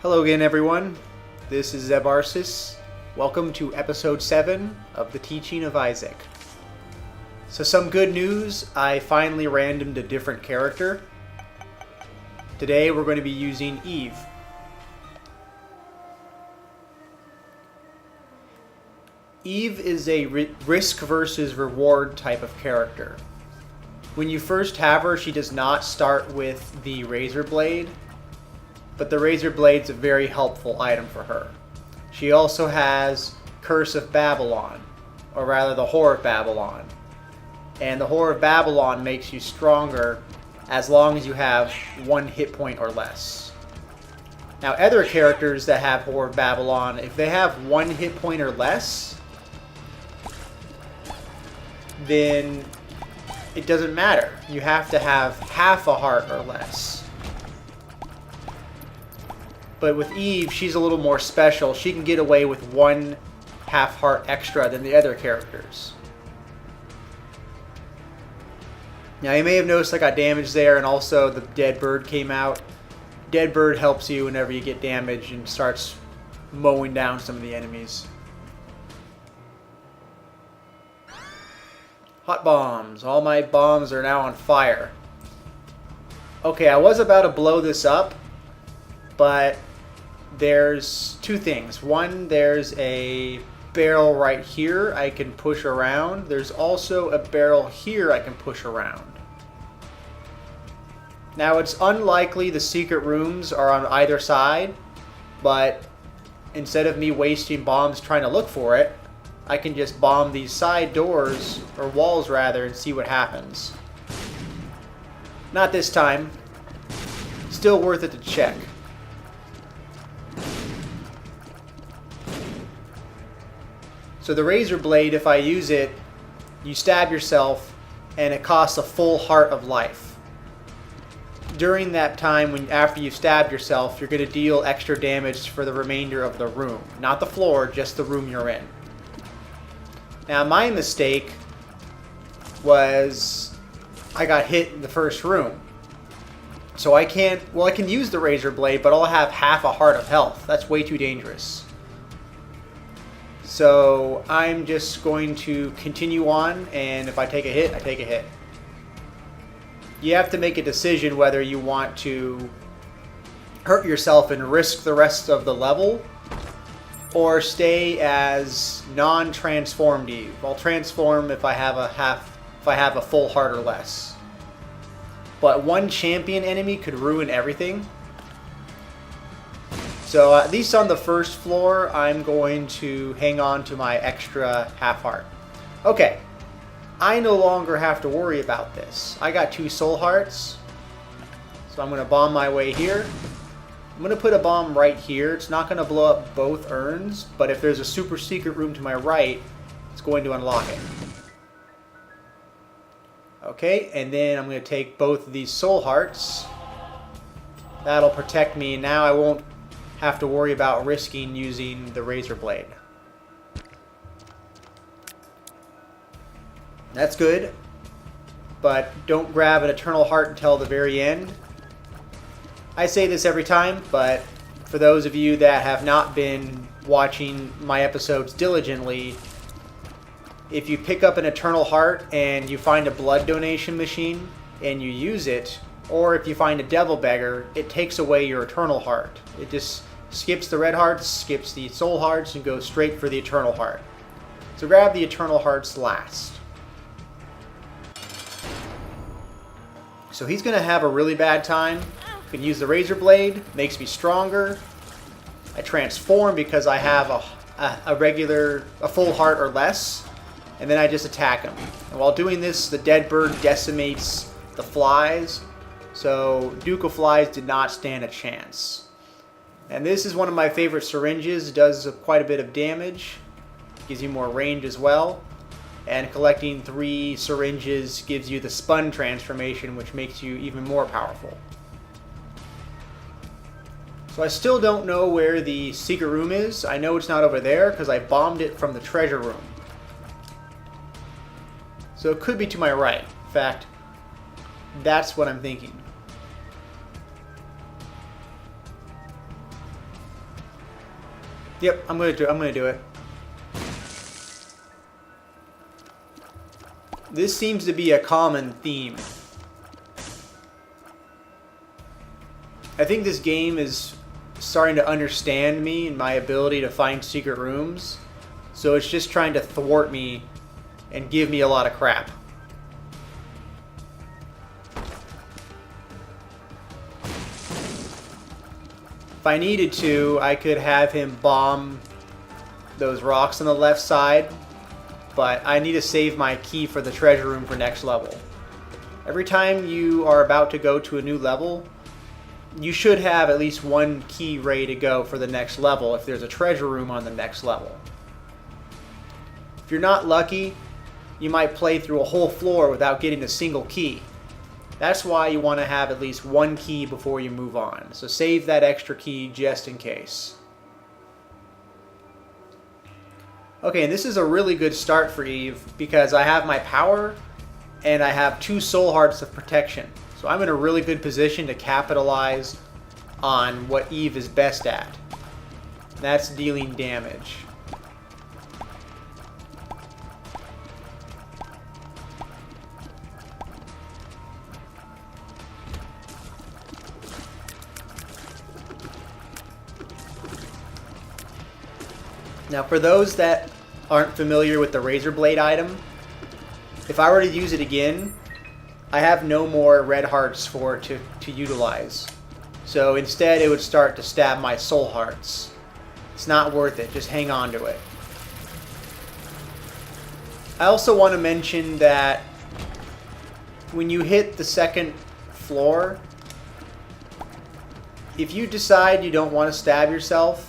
Hello again, everyone. This is Zebarsis. Welcome to episode 7 of the Teaching of Isaac. So some good news, I finally randomed a different character. Today we're going to be using Eve. Eve is a risk versus reward type of character. When you first have her, she does not start with the razor blade, but the razor blade's a very helpful item for her. She also has Curse of Babylon, or rather the Whore of Babylon. And the Whore of Babylon makes you stronger as long as you have 1 hit point or less. Now other characters that have Whore of Babylon, if they have 1 hit point or less, then it doesn't matter. You have to have half a heart or less. But with Eve, she's a little more special. She can get away with 1 half heart extra than the other characters. Now you may have noticed I got damage there, and also the dead bird came out. Dead bird helps you whenever you get damage and starts mowing down some of the enemies. Hot bombs. All my bombs are now on fire. Okay, I was about to blow this up, but there's 2 things. One, there's a barrel right here I can push around. There's also a barrel here I can push around. Now it's unlikely the secret rooms are on either side, but instead of me wasting bombs trying to look for it, I can just bomb these side doors, or walls rather, and see what happens. Not this time. Still worth it to check. So the razor blade, if I use it, you stab yourself and it costs a full heart of life. During that time, after you've stabbed yourself, you're going to deal extra damage for the remainder of the room. Not the floor, just the room you're in. Now my mistake was I got hit in the first room. So I can use the razor blade, but I'll have half a heart of health. That's way too dangerous. So I'm just going to continue on, and if I take a hit, I take a hit. You have to make a decision whether you want to hurt yourself and risk the rest of the level, or stay as non-transformed Eve. I'll transform if I have a full heart or less. But 1 champion enemy could ruin everything. So at least on the first floor, I'm going to hang on to my extra half heart. Okay, I no longer have to worry about this. I got 2 soul hearts, so I'm going to bomb my way here. I'm going to put a bomb right here. It's not going to blow up both urns, but if there's a super secret room to my right, it's going to unlock it. Okay, and then I'm going to take both of these soul hearts. That'll protect me. Now I won't have to worry about risking using the razor blade. That's good, but don't grab an eternal heart until the very end. I say this every time, but for those of you that have not been watching my episodes diligently, if you pick up an eternal heart and you find a blood donation machine and you use it, or if you find a devil beggar, it takes away your eternal heart. It just skips the red hearts, skips the soul hearts, and goes straight for the eternal heart. So grab the eternal hearts last. So he's going to have a really bad time. You can use the razor blade, makes me stronger. I transform because I have a full heart or less, and then I just attack him. And while doing this, the dead bird decimates the flies, so Duke of Flies did not stand a chance. And this is one of my favorite syringes. It does quite a bit of damage, gives you more range as well. And collecting 3 syringes gives you the spun transformation, which makes you even more powerful. So I still don't know where the secret room is. I know it's not over there because I bombed it from the treasure room. So it could be to my right. In fact, that's what I'm thinking. Yep, I'm gonna do it. This seems to be a common theme. I think this game is starting to understand me and my ability to find secret rooms, so it's just trying to thwart me and give me a lot of crap. If I needed to, I could have him bomb those rocks on the left side, but I need to save my key for the treasure room for next level. Every time you are about to go to a new level, you should have at least one key ready to go for the next level if there's a treasure room on the next level. If you're not lucky, you might play through a whole floor without getting a single key. That's why you want to have at least one key before you move on. So save that extra key just in case. Okay, and this is a really good start for Eve because I have my power and I have 2 soul hearts of protection. So I'm in a really good position to capitalize on what Eve is best at. That's dealing damage. Now for those that aren't familiar with the razor blade item, if I were to use it again, I have no more red hearts for it to utilize. So instead it would start to stab my soul hearts. It's not worth it, just hang on to it. I also want to mention that when you hit the second floor, if you decide you don't want to stab yourself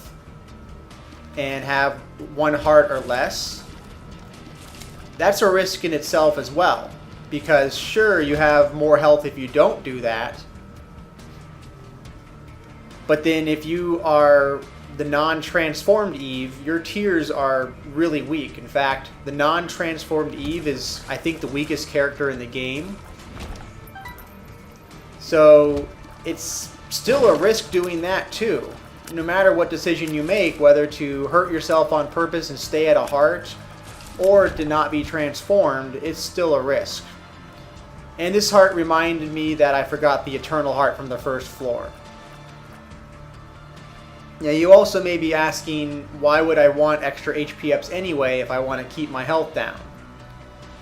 and have 1 heart or less, that's a risk in itself as well. Because sure, you have more health if you don't do that, but then if you are the non-transformed Eve, your tears are really weak. In fact, the non-transformed Eve is, I think, the weakest character in the game. So it's still a risk doing that too. No matter what decision you make, whether to hurt yourself on purpose and stay at a heart, or to not be transformed, it's still a risk. And this heart reminded me that I forgot the eternal heart from the first floor. Now you also may be asking, why would I want extra HP ups anyway if I want to keep my health down?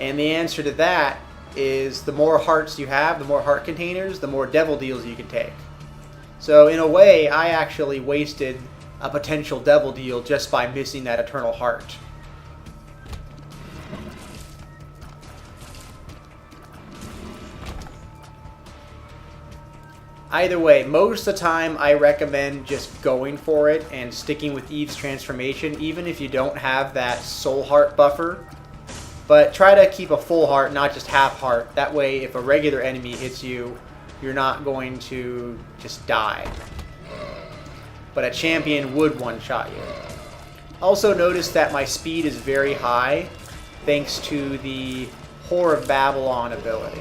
And the answer to that is the more hearts you have, the more heart containers, the more devil deals you can take. So in a way, I actually wasted a potential devil deal just by missing that eternal heart. Either way, most of the time I recommend just going for it and sticking with Eve's transformation, even if you don't have that soul heart buffer. But try to keep a full heart, not just half heart. That way, if a regular enemy hits you, you're not going to just die. But a champion would one-shot you. Also notice that my speed is very high, thanks to the Whore of Babylon ability.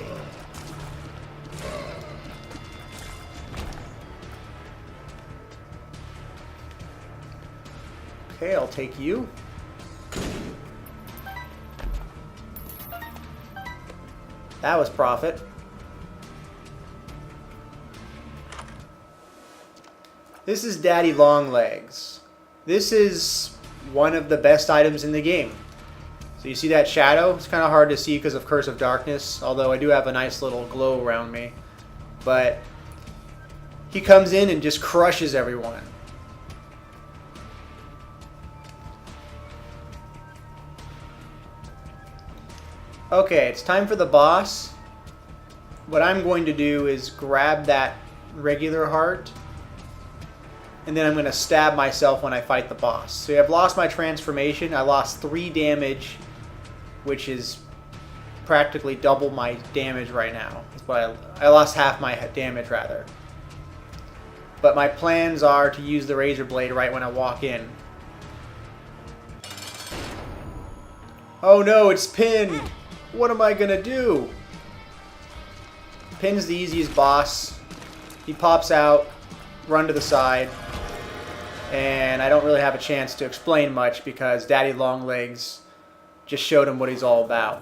Okay, I'll take you. That was profit. This is Daddy Longlegs. This is one of the best items in the game. So you see that shadow? It's kind of hard to see because of Curse of Darkness, although I do have a nice little glow around me. But he comes in and just crushes everyone. Okay, it's time for the boss. What I'm going to do is grab that regular heart, and then I'm going to stab myself when I fight the boss. So I've lost my transformation. I lost 3 damage, which is practically double my damage right now. That's why I lost half my damage, rather. But my plans are to use the razor blade right when I walk in. Oh no, it's Pin! What am I going to do? Pin's the easiest boss. He pops out, run to the side. And I don't really have a chance to explain much because Daddy Longlegs just showed him what he's all about.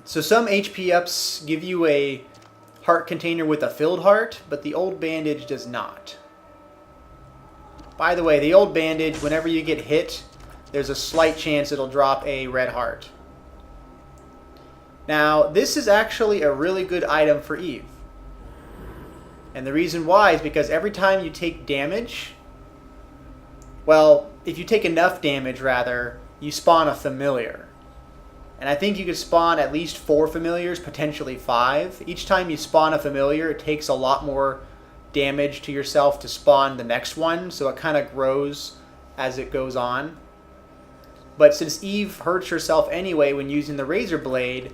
So some HP ups give you a heart container with a filled heart, but the old bandage does not. By the way, the old bandage, whenever you get hit, there's a slight chance it'll drop a red heart. Now, this is actually a really good item for Eve. And the reason why is because every time you take damage, well, if you take enough damage, rather, you spawn a familiar. And I think you could spawn at least 4 familiars, potentially 5. Each time you spawn a familiar, it takes a lot more damage to yourself to spawn the next one, so it kind of grows as it goes on. But since Eve hurts herself anyway when using the razor blade,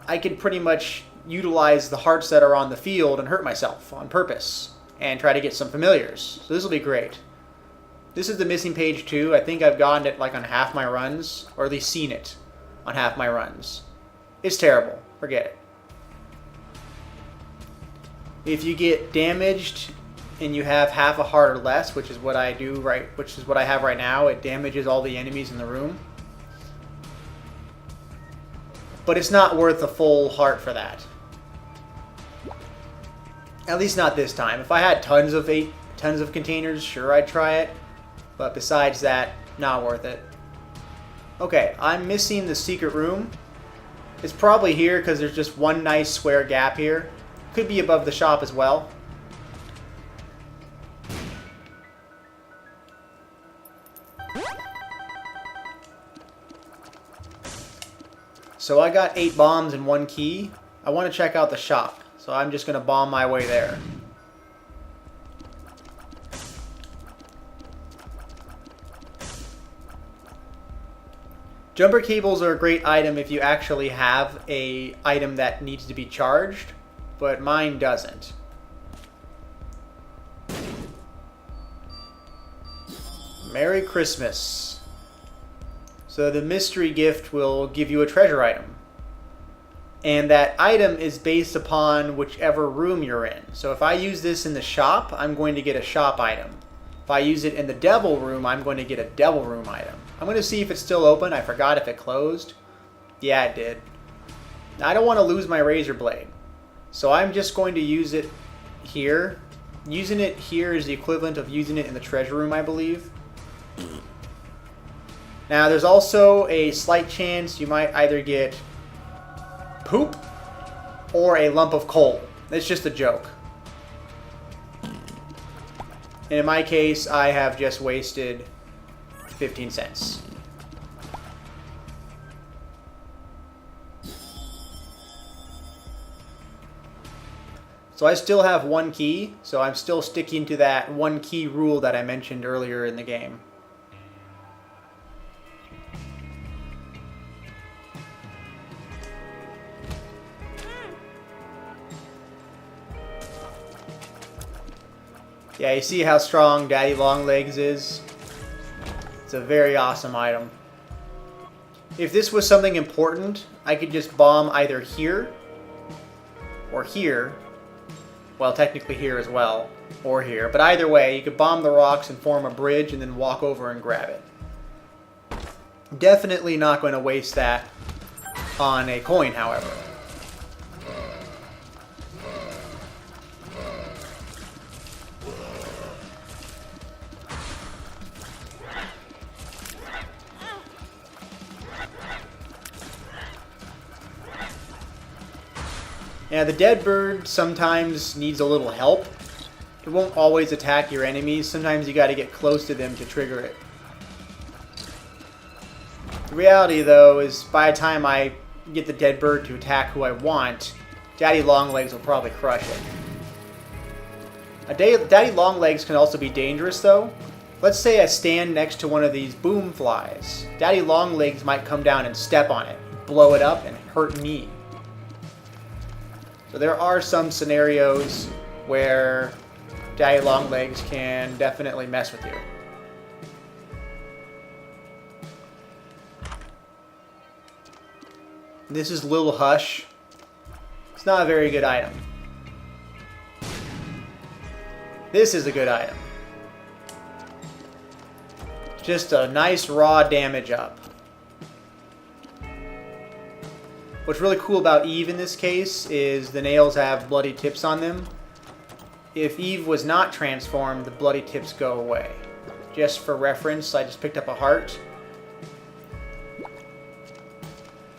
I can pretty much utilize the hearts that are on the field and hurt myself on purpose and try to get some familiars. So this will be great. This is the missing page 2. I think I've gotten it like on half my runs, or at least seen it on half my runs. It's terrible. Forget it. If you get damaged and you have half a heart or less, which is what I do which is what I have right now, it damages all the enemies in the room. But it's not worth a full heart for that. At least not this time. If I had tons of containers, sure, I'd try it. But besides that, not worth it. Okay, I'm missing the secret room. It's probably here because there's just one nice square gap here. Could be above the shop as well. So I got 8 bombs and 1 key. I want to check out the shop, so I'm just going to bomb my way there. Jumper cables are a great item if you actually have an item that needs to be charged, but mine doesn't. Merry Christmas. So the mystery gift will give you a treasure item. And that item is based upon whichever room you're in. So if I use this in the shop, I'm going to get a shop item. If I use it in the devil room, I'm going to get a devil room item. I'm going to see if it's still open. I forgot if it closed. Yeah, it did. I don't want to lose my razor blade. So I'm just going to use it here. Using it here is the equivalent of using it in the treasure room, I believe. Now, there's also a slight chance you might either get poop or a lump of coal. It's just a joke. And in my case, I have just wasted 15 cents. So I still have 1 key, so I'm still sticking to that 1 key rule that I mentioned earlier in the game. Yeah, you see how strong Daddy Longlegs is? It's a very awesome item. If this was something important, I could just bomb either here or here. Well, technically here as well, or here. But either way, you could bomb the rocks and form a bridge and then walk over and grab it. Definitely not going to waste that on a coin, however. Yeah, the dead bird sometimes needs a little help. It won't always attack your enemies. Sometimes you got to get close to them to trigger it. The reality, though, is by the time I get the dead bird to attack who I want, Daddy Longlegs will probably crush it. Daddy Longlegs can also be dangerous, though. Let's say I stand next to one of these boom flies. Daddy Longlegs might come down and step on it, blow it up, and hurt me. So there are some scenarios where Daddy Longlegs can definitely mess with you. This is Little Hush. It's not a very good item. This is a good item. Just a nice raw damage up. What's really cool about Eve in this case is the nails have bloody tips on them. If Eve was not transformed, the bloody tips go away. Just for reference, I just picked up a heart.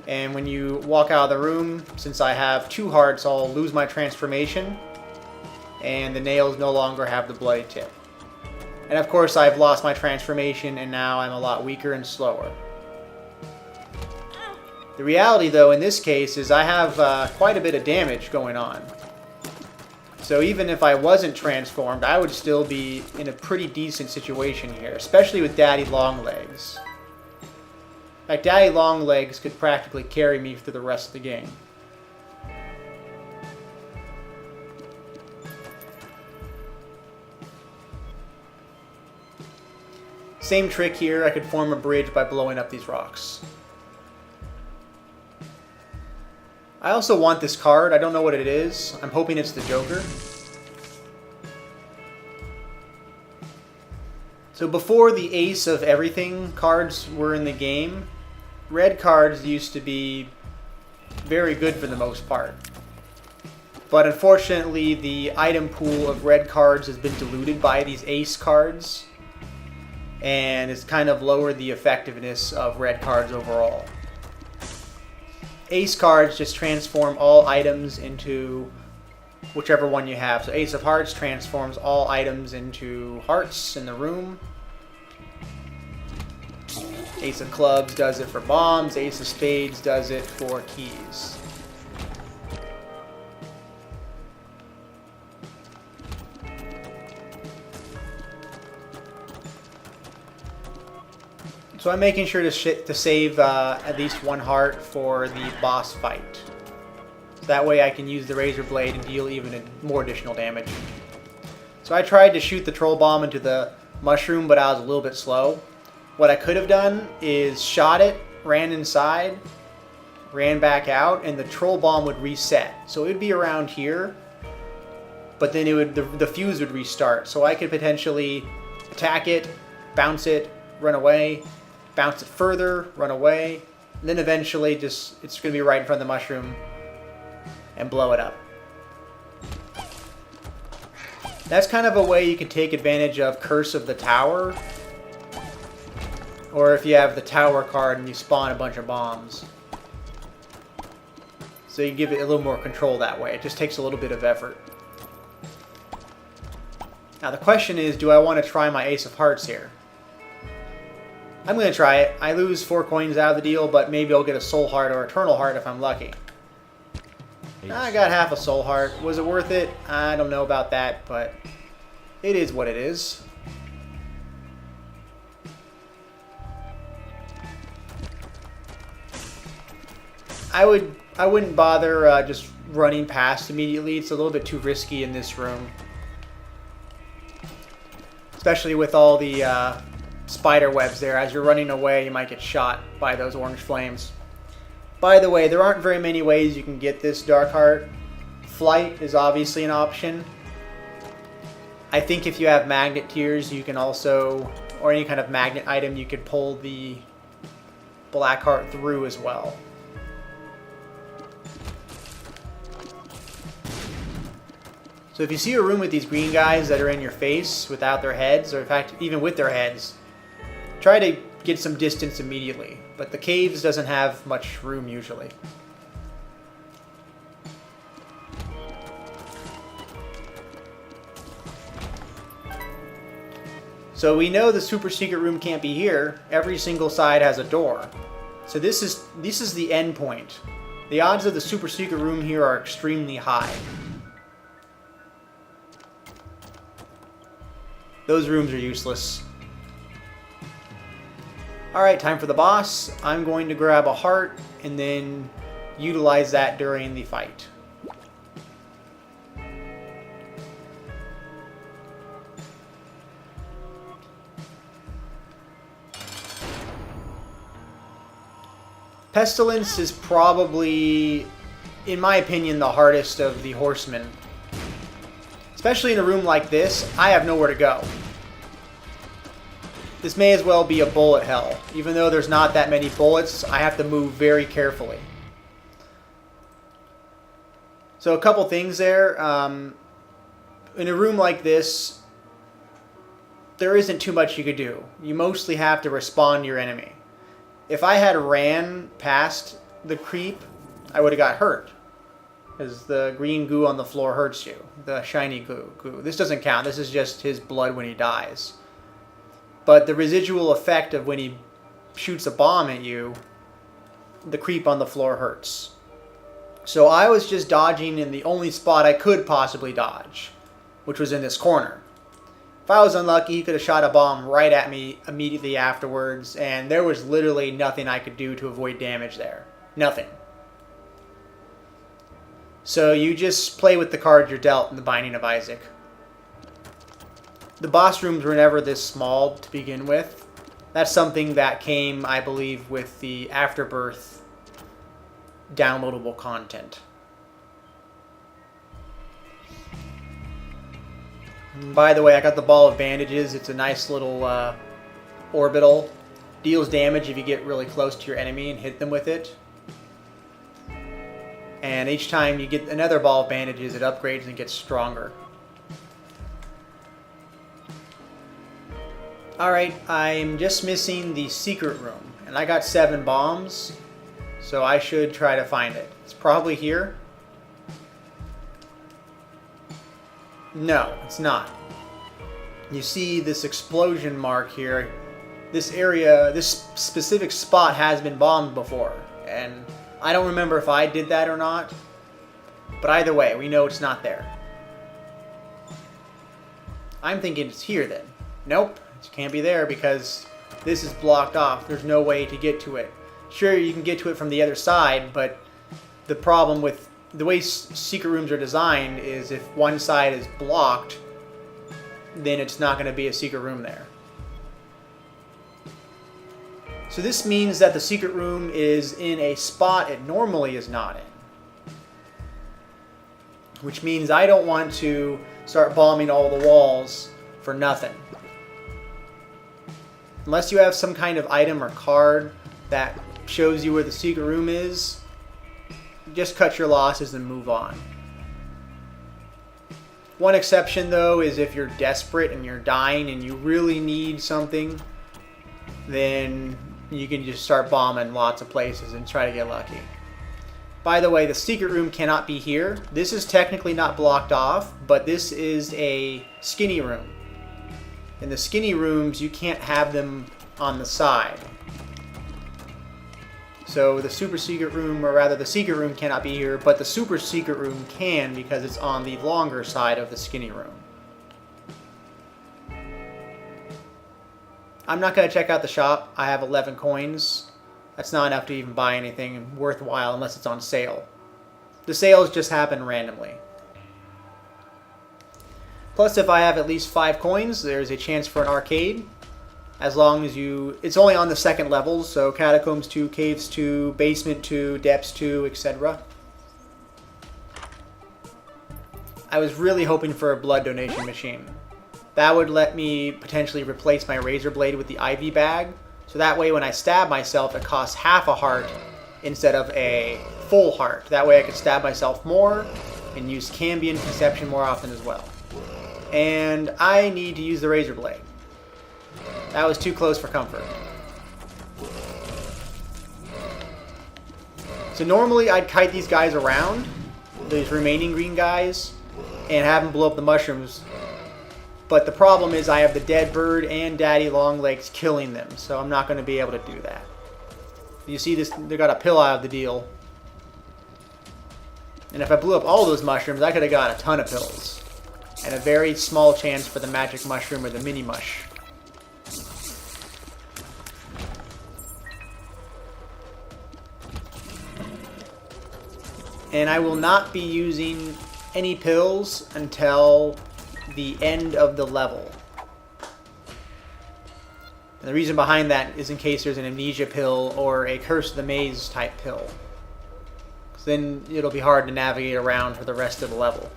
And when you walk out of the room, since I have 2 hearts, I'll lose my transformation. And the nails no longer have the bloody tip. And of course, I've lost my transformation, and now I'm a lot weaker and slower. The reality, though, in this case, is I have quite a bit of damage going on. So even if I wasn't transformed, I would still be in a pretty decent situation here, especially with Daddy Longlegs. In fact, Daddy Longlegs could practically carry me through the rest of the game. Same trick here, I could form a bridge by blowing up these rocks. I also want this card. I don't know what it is. I'm hoping it's the Joker. So before the Ace of Everything cards were in the game, red cards used to be very good for the most part. But unfortunately, the item pool of red cards has been diluted by these Ace cards, and it's kind of lowered the effectiveness of red cards overall. Ace cards just transform all items into whichever one you have. So Ace of Hearts transforms all items into hearts in the room. Ace of Clubs does it for bombs. Ace of Spades does it for keys. So I'm making sure to save at least 1 heart for the boss fight. So that way I can use the Razor Blade and deal even more additional damage. So I tried to shoot the Troll Bomb into the mushroom, but I was a little bit slow. What I could have done is shot it, ran inside, ran back out, and the Troll Bomb would reset. So it would be around here, but then it would the fuse would restart. So I could potentially attack it, bounce it, run away, bounce it further, run away, and then eventually it's going to be right in front of the mushroom and blow it up. That's kind of a way you can take advantage of Curse of the Tower, or if you have the Tower card and you spawn a bunch of bombs. So you can give it a little more control that way. It just takes a little bit of effort. Now the question is, do I want to try my Ace of Hearts here? I'm going to try it. I lose 4 coins out of the deal, but maybe I'll get a Soul Heart or Eternal Heart if I'm lucky. I got half a Soul Heart. Was it worth it? I don't know about that, but it is what it is. I wouldn't bother just running past immediately. It's a little bit too risky in this room. Especially with all the spider webs there. As you're running away, you might get shot by those orange flames. By the way, there aren't very many ways you can get this Dark Heart. Flight is obviously an option. I think if you have magnet tiers, you can also, or any kind of magnet item, you could pull the Black Heart through as well. So if you see a room with these green guys that are in your face without their heads, or in fact even with their heads, try to get some distance immediately. But the caves doesn't have much room usually. So we know the super secret room can't be here. Every single side has a door. So this is the end point. The odds of the super secret room here are extremely high. Those rooms are useless. Alright, time for the boss. I'm going to grab a heart and then utilize that during the fight. Pestilence is probably, in my opinion, the hardest of the horsemen. Especially in a room like this, I have nowhere to go. This may as well be a bullet hell. Even though there's not that many bullets, I have to move very carefully. So a couple things there. In a room like this, there isn't too much you could do. You mostly have to respond to your enemy. If I had ran past the creep, I would have got hurt. Because the green goo on the floor hurts you. The shiny goo. This doesn't count. This is just his blood when he dies. But the residual effect of when he shoots a bomb at you, the creep on the floor hurts. So I was just dodging in the only spot I could possibly dodge, which was in this corner. If I was unlucky, he could have shot a bomb right at me immediately afterwards, and there was literally nothing I could do to avoid damage there. Nothing. So you just play with the cards you're dealt in the Binding of Isaac. The boss rooms were never this small to begin with. That's something that came, I believe, with the Afterbirth downloadable content. By the way, I got the ball of bandages. It's a nice little orbital. Deals damage if you get really close to your enemy and hit them with it. And each time you get another ball of bandages, it upgrades and gets stronger. Alright, I'm just missing the secret room. And I got 7 bombs, so I should try to find it. It's probably here. No, it's not. You see this explosion mark here. This area, this specific spot has been bombed before. And I don't remember if I did that or not. But either way, we know it's not there. I'm thinking it's here then. Nope, it can't be there because this is blocked off. There's no way to get to it. Sure, you can get to it from the other side, but the problem with the way secret rooms are designed is if one side is blocked, then it's not going to be a secret room there. So this means that the secret room is in a spot it normally is not in. Which means I don't want to start bombing all the walls for nothing. Unless you have some kind of item or card that shows you where the secret room is, just cut your losses and move on. One exception though is if you're desperate and you're dying and you really need something, then you can just start bombing lots of places and try to get lucky. By the way, the secret room cannot be here. This is technically not blocked off, but this is a skinny room. In the skinny rooms, you can't have them on the side. So the super secret room, or rather the secret room cannot be here, but the super secret room can because it's on the longer side of the skinny room. I'm not going to check out the shop. I have 11 coins. That's not enough to even buy anything worthwhile unless it's on sale. The sales just happen randomly. Plus, if I have at least 5 coins, there's a chance for an arcade. As long as you... It's only on the second levels, so Catacombs 2, Caves 2, Basement 2, Depths 2, etc. I was really hoping for a blood donation machine. That would let me potentially replace my razor blade with the IV bag. So that way when I stab myself, it costs half a heart instead of a full heart. That way I could stab myself more and use Cambion Conception more often as well. And I need to use the razor blade. That was too close for comfort. So normally I'd kite these guys around, these remaining green guys, and have them blow up the mushrooms. But the problem is I have the dead bird and daddy longlegs killing them, so I'm not going to be able to do that. You see this, they got a pill out of the deal. And if I blew up all those mushrooms, I could have got a ton of pills. And a very small chance for the magic mushroom or the mini mush. And I will not be using any pills until the end of the level. And the reason behind that is in case there's an amnesia pill or a Curse of the Maze type pill. Because then it'll be hard to navigate around for the rest of the level.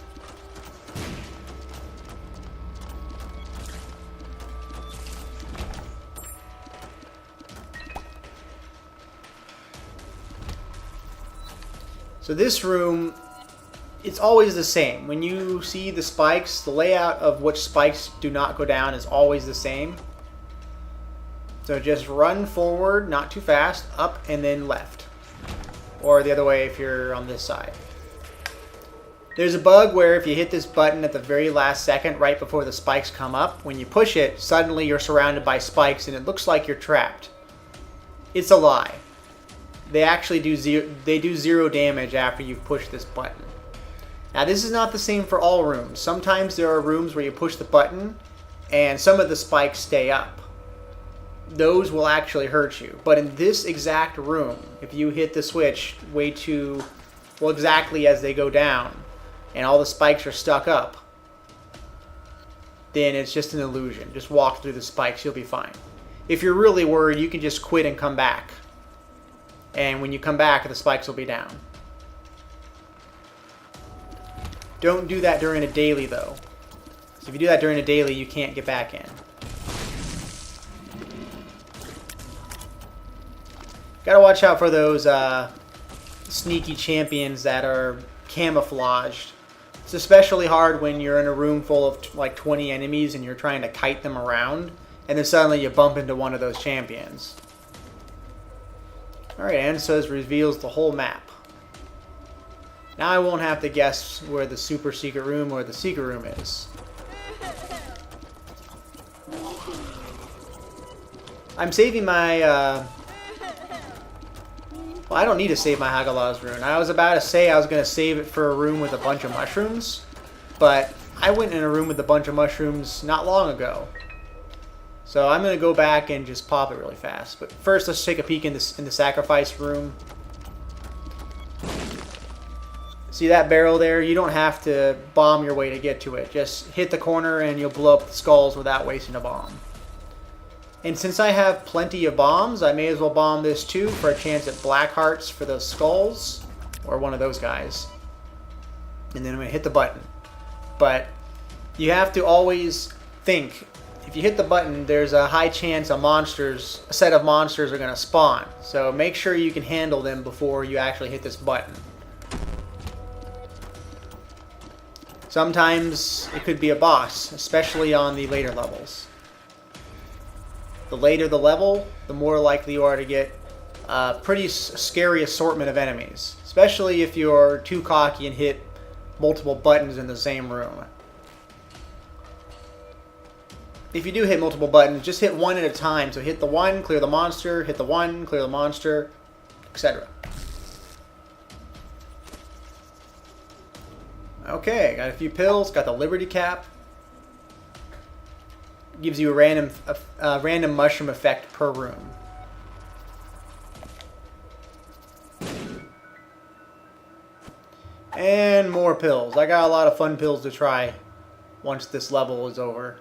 So this room, it's always the same. When you see the spikes, the layout of which spikes do not go down is always the same. So just run forward, not too fast, up and then left. Or the other way if you're on this side. There's a bug where if you hit this button at the very last second, right before the spikes come up, when you push it, suddenly you're surrounded by spikes and it looks like you're trapped. It's a lie. They actually do zero damage after you've pushed this button. Now this is not the same for all rooms. Sometimes there are rooms where you push the button and some of the spikes stay up. Those will actually hurt you. But in this exact room, if you hit the switch exactly as they go down and all the spikes are stuck up, then it's just an illusion. Just walk through the spikes, you'll be fine. If you're really worried, you can just quit and come back. And when you come back, the spikes will be down. Don't do that during a daily, though. So if you do that during a daily, you can't get back in. Gotta watch out for those sneaky champions that are camouflaged. It's especially hard when you're in a room full of like 20 enemies and you're trying to kite them around, and then suddenly you bump into one of those champions. Alright, and so it reveals the whole map. Now I won't have to guess where the super secret room or the secret room is. I'm saving my... well, I don't need to save my Hagalaz rune. I was about to say I was going to save it for a room with a bunch of mushrooms, but I went in a room with a bunch of mushrooms not long ago. So I'm going to go back and just pop it really fast. But first, let's take a peek in the sacrifice room. See that barrel there? You don't have to bomb your way to get to it. Just hit the corner and you'll blow up the skulls without wasting a bomb. And since I have plenty of bombs, I may as well bomb this too for a chance at black hearts for those skulls. Or one of those guys. And then I'm going to hit the button. But you have to always think... If you hit the button, there's a high chance a set of monsters are going to spawn. So make sure you can handle them before you actually hit this button. Sometimes it could be a boss, especially on the later levels. The later the level, the more likely you are to get a pretty scary assortment of enemies. Especially if you're too cocky and hit multiple buttons in the same room. If you do hit multiple buttons, just hit one at a time. So hit the one, clear the monster, hit the one, clear the monster, etc. Okay, got a few pills, got the Liberty Cap. Gives you a random mushroom effect per room. And more pills. I got a lot of fun pills to try once this level is over.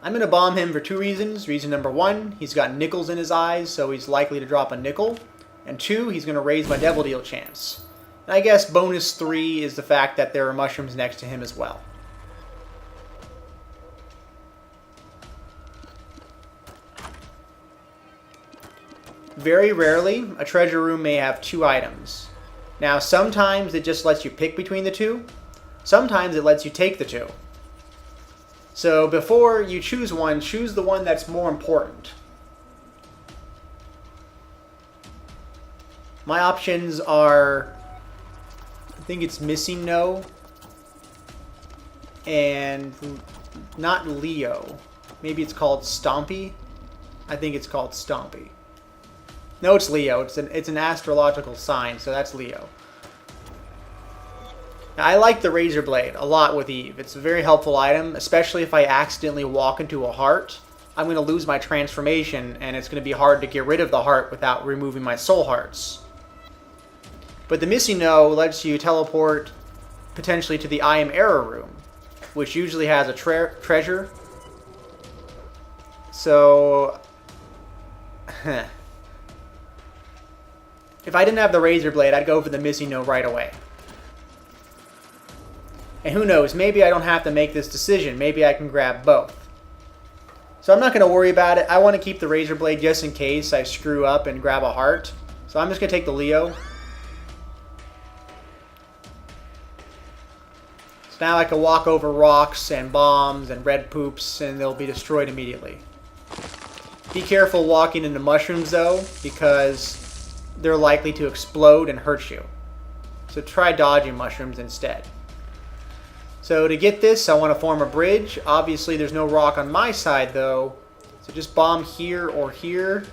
I'm going to bomb him for two reasons. Reason number one, he's got nickels in his eyes, so he's likely to drop a nickel. And two, he's going to raise my Devil Deal chance. And I guess bonus 3 is the fact that there are mushrooms next to him as well. Very rarely, a treasure room may have 2 items. Now, sometimes it just lets you pick between the 2. Sometimes it lets you take the 2. So before you choose one, choose the one that's more important. My options are, I think it's Missing No, and not Leo. Maybe it's called Stompy. I think it's called Stompy. No, it's Leo. It's an astrological sign, so that's Leo. Now, I like the Razor Blade a lot with Eve. It's a very helpful item, especially if I accidentally walk into a heart. I'm going to lose my transformation, and it's going to be hard to get rid of the heart without removing my soul hearts. But the Missing No lets you teleport potentially to the I Am Error room, which usually has a treasure. So... if I didn't have the Razor Blade, I'd go for the Missing No right away. And who knows, maybe I don't have to make this decision. Maybe I can grab both. So I'm not going to worry about it. I want to keep the Razor Blade just in case I screw up and grab a heart. So I'm just going to take the Leo. Now I can walk over rocks and bombs and red poops and they'll be destroyed immediately. Be careful walking into mushrooms though, because they're likely to explode and hurt you. So try dodging mushrooms instead. So to get this, I want to form a bridge. Obviously there's no rock on my side though. So just bomb here or here.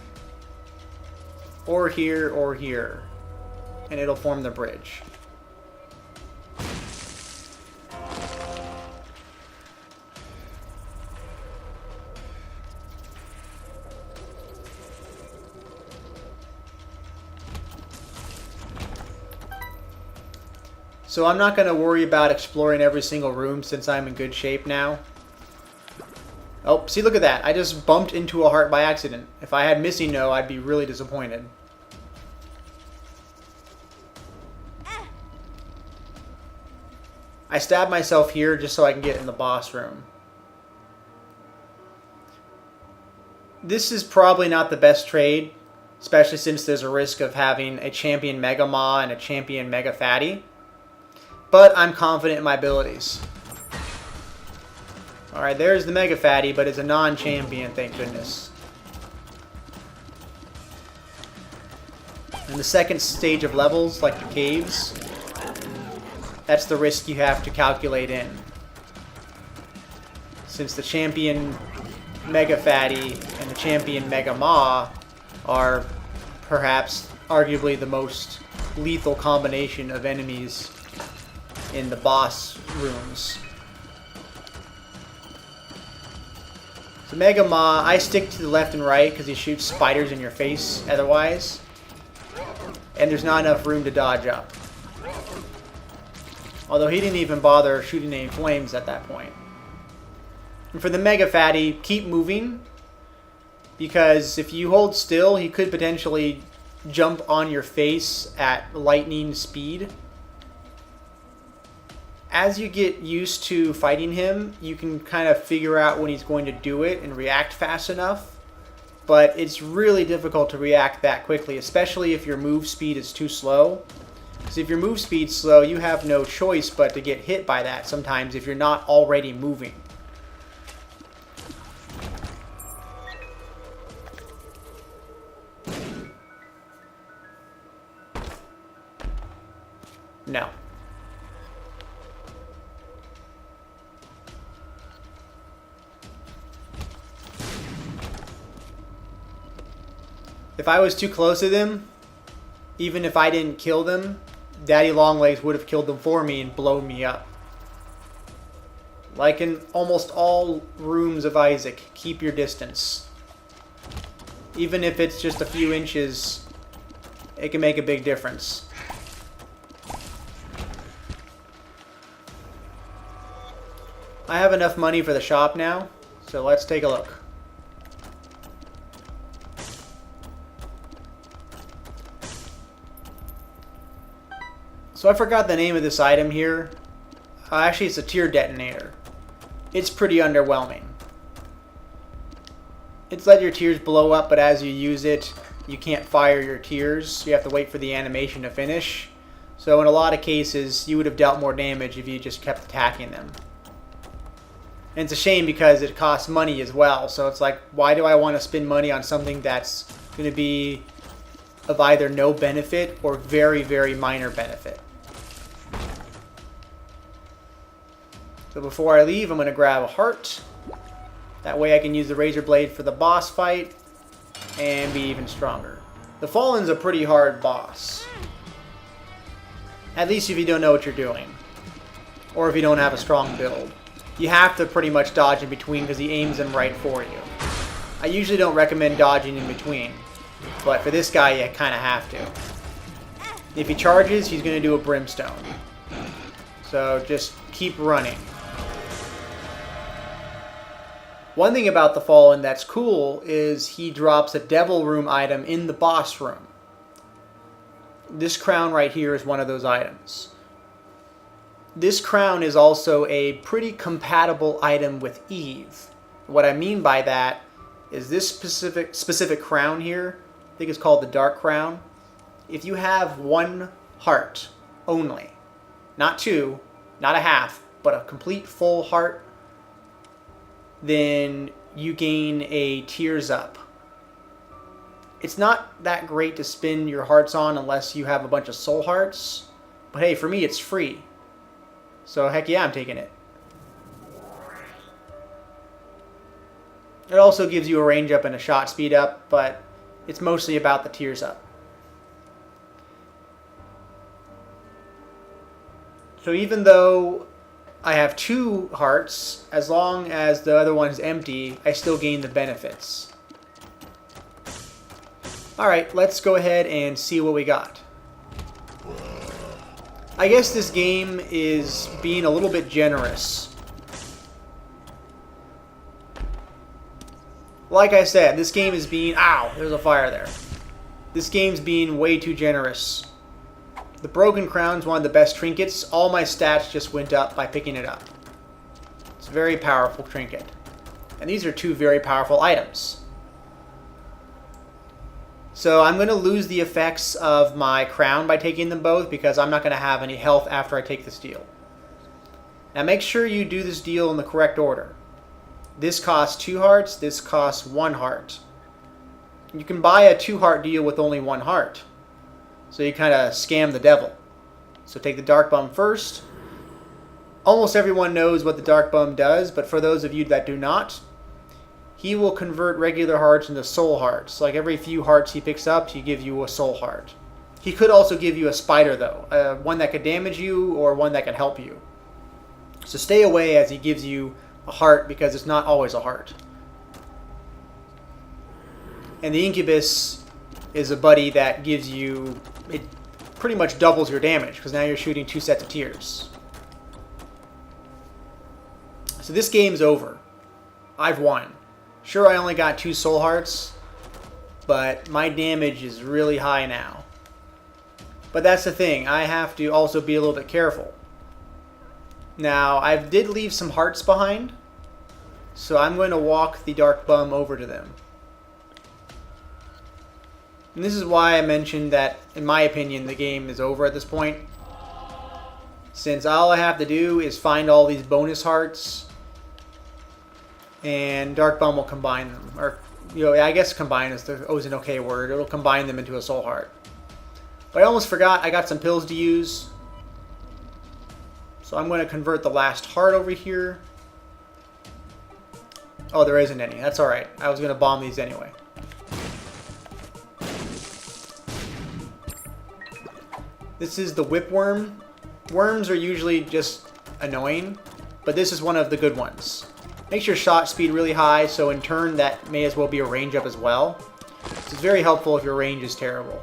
Or here or here. And it'll form the bridge. So I'm not going to worry about exploring every single room since I'm in good shape now. Oh, see, look at that. I just bumped into a heart by accident. If I had Missy No, I'd be really disappointed. I stabbed myself here just so I can get in the boss room. This is probably not the best trade, especially since there's a risk of having a champion Mega Ma and a champion Mega Fatty. But I'm confident in my abilities. Alright, there's the Mega Fatty, but it's a non-champion, thank goodness. In the second stage of levels, like the caves, that's the risk you have to calculate in. Since the champion Mega Fatty and the champion Mega Ma are perhaps arguably the most lethal combination of enemies in the boss rooms. So Mega Ma, I stick to the left and right because he shoots spiders in your face otherwise. And there's not enough room to dodge up. Although he didn't even bother shooting any flames at that point. And for the Mega Fatty, keep moving. Because if you hold still, he could potentially jump on your face at lightning speed. As you get used to fighting him, you can kind of figure out when he's going to do it and react fast enough. But it's really difficult to react that quickly, especially if your move speed is too slow. Because if your move speed's slow, you have no choice but to get hit by that sometimes if you're not already moving. No. If I was too close to them, even if I didn't kill them, Daddy Longlegs would have killed them for me and blown me up. Like in almost all rooms of Isaac, keep your distance. Even if it's just a few inches, it can make a big difference. I have enough money for the shop now, so let's take a look. So I forgot the name of this item here. Actually, it's a tear detonator. It's pretty underwhelming. It's let your tears blow up, but as you use it, you can't fire your tears. You have to wait for the animation to finish. So in a lot of cases, you would have dealt more damage if you just kept attacking them. And it's a shame because it costs money as well. So it's like, why do I want to spend money on something that's going to be of either no benefit or very, very minor benefit? So before I leave, I'm going to grab a heart. That way I can use the razor blade for the boss fight and be even stronger. The Fallen's a pretty hard boss. At least if you don't know what you're doing. Or if you don't have a strong build. You have to pretty much dodge in between because he aims them right for you. I usually don't recommend dodging in between. But for this guy, you kind of have to. If he charges, he's going to do a brimstone. So just keep running. One thing about the Fallen that's cool is he drops a Devil Room item in the boss room. This crown right here is one of those items. This crown is also a pretty compatible item with Eve. What I mean by that is this specific crown here, I think it's called the Dark Crown. If you have one heart only, not two, not a half, but a complete full heart, then you gain a tears up. It's not that great to spin your hearts on unless you have a bunch of soul hearts. But hey, for me, it's free. So heck yeah, I'm taking it. It also gives you a range up and a shot speed up, but it's mostly about the tears up. So even though I have 2 hearts, as long as the other one's empty, I still gain the benefits. Alright, let's go ahead and see what we got. I guess this game is being a little bit generous. Like I said, this game is being... Ow! There's a fire there. This game's being way too generous. The Broken Crown's one of the best trinkets. All my stats just went up by picking it up. It's a very powerful trinket. And these are 2 very powerful items. So I'm going to lose the effects of my crown by taking them both because I'm not going to have any health after I take this deal. Now make sure you do this deal in the correct order. This costs 2 hearts, this costs 1 heart. You can buy a 2-heart deal with only 1 heart. So you kind of scam the devil. So take the Dark Bum first. Almost everyone knows what the Dark Bum does, but for those of you that do not, he will convert regular hearts into soul hearts. Like every few hearts he picks up, he gives you a soul heart. He could also give you a spider though, one that could damage you or one that can help you. So stay away as he gives you a heart because it's not always a heart. And the Incubus is a buddy that gives you, it pretty much doubles your damage because now you're shooting 2 sets of tears. So this game's over. I've won. Sure, I only got 2 soul hearts, but my damage is really high now. But that's the thing, I have to also be a little bit careful. Now, I did leave some hearts behind, so I'm going to walk the Dark Bum over to them. And this is why I mentioned that, in my opinion, the game is over at this point. Since all I have to do is find all these bonus hearts, and Dark Bum will combine them. Or, I guess combine is always an okay word. It'll combine them into a soul heart. But I almost forgot I got some pills to use. So I'm going to convert the last heart over here. Oh, there isn't any. That's alright. I was going to bomb these anyway. This is the Whipworm. Worms are usually just annoying, but this is one of the good ones. Makes your shot speed really high, so in turn that may as well be a range up as well. This is very helpful if your range is terrible.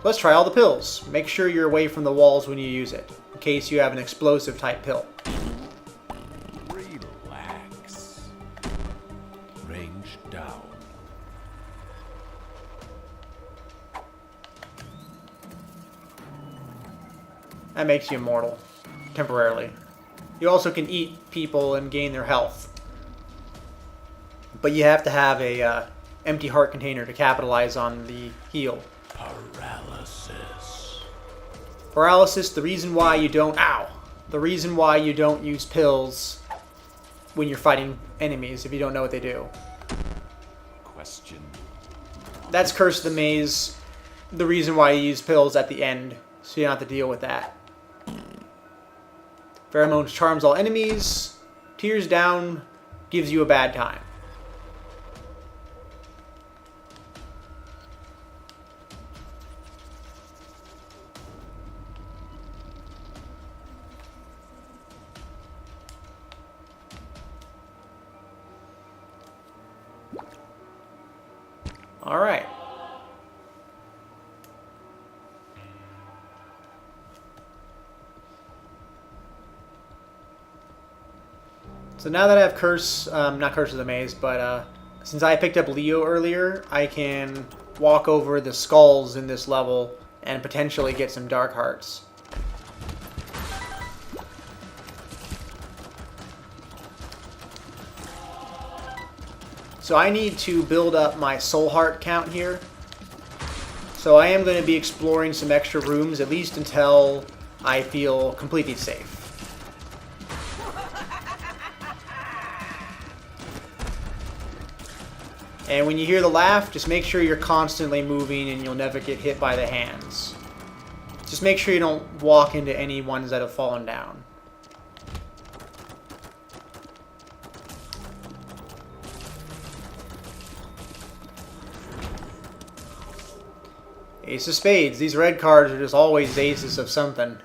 Let's try all the pills. Make sure you're away from the walls when you use it, in case you have an explosive type pill. Relax. Range down. That makes you immortal, temporarily. You also can eat people and gain their health. But you have to have a empty heart container to capitalize on the heal. Paralysis. Paralysis, the reason why you don't... Ow! The reason why you don't use pills when you're fighting enemies, if you don't know what they do. Question. That's Curse of the Maze. The reason why you use pills at the end, so you don't have to deal with that. Pheromones charms all enemies. Tears down gives you a bad time. All right. So now that I have not Curse of the Maze, but since I picked up Leo earlier, I can walk over the skulls in this level and potentially get some Dark Hearts. So I need to build up my soul heart count here. So I am going to be exploring some extra rooms, at least until I feel completely safe. And when you hear the laugh, just make sure you're constantly moving and you'll never get hit by the hands. Just make sure you don't walk into any ones that have fallen down. Ace of Spades. These red cards are just always aces of something.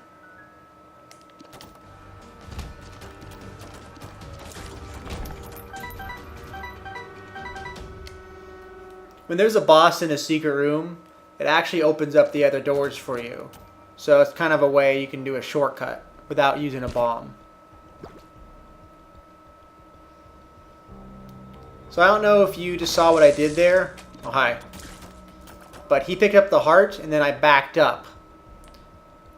When there's a boss in a secret room, it actually opens up the other doors for you. So it's kind of a way you can do a shortcut without using a bomb. So I don't know if you just saw what I did there. Oh, hi. But he picked up the heart and then I backed up.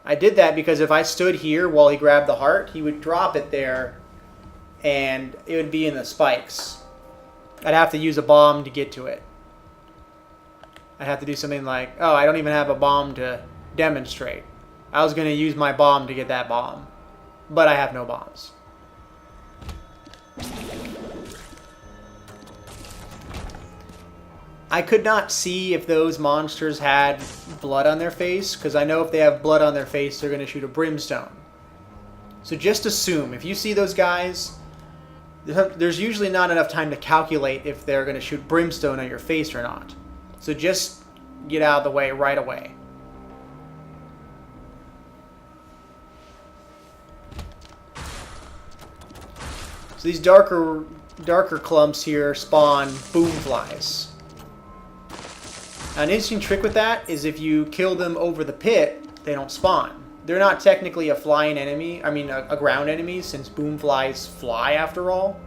I did that because if I stood here while he grabbed the heart, he would drop it there and it would be in the spikes. I'd have to use a bomb to get to it. I'd have to do something like, oh, I don't even have a bomb to demonstrate. I was going to use my bomb to get that bomb. But I have no bombs. I could not see if those monsters had blood on their face, because I know if they have blood on their face, they're going to shoot a brimstone. So just assume, if you see those guys, there's usually not enough time to calculate if they're going to shoot brimstone on your face or not. So just get out of the way right away. So these darker clumps here spawn boom flies. Now, an interesting trick with that is if you kill them over the pit, they don't spawn. They're not technically a flying enemy, a ground enemy, since boom flies fly after all.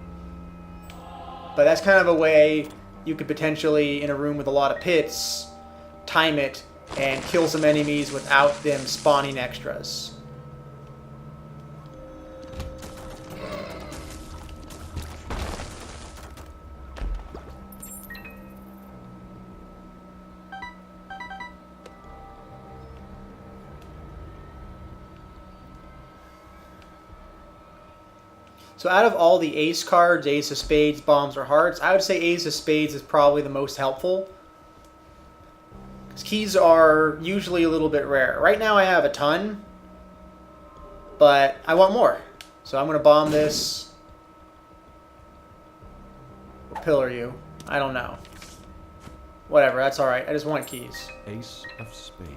But that's kind of a way you could potentially, in a room with a lot of pits, time it and kill some enemies without them spawning extras. So out of all the ace cards, ace of spades, bombs, or hearts, I would say ace of spades is probably the most helpful. Because keys are usually a little bit rare. Right now I have a ton, but I want more. So I'm going to bomb this. What pill are you? I don't know. Whatever, that's alright. I just want keys. Ace of spades.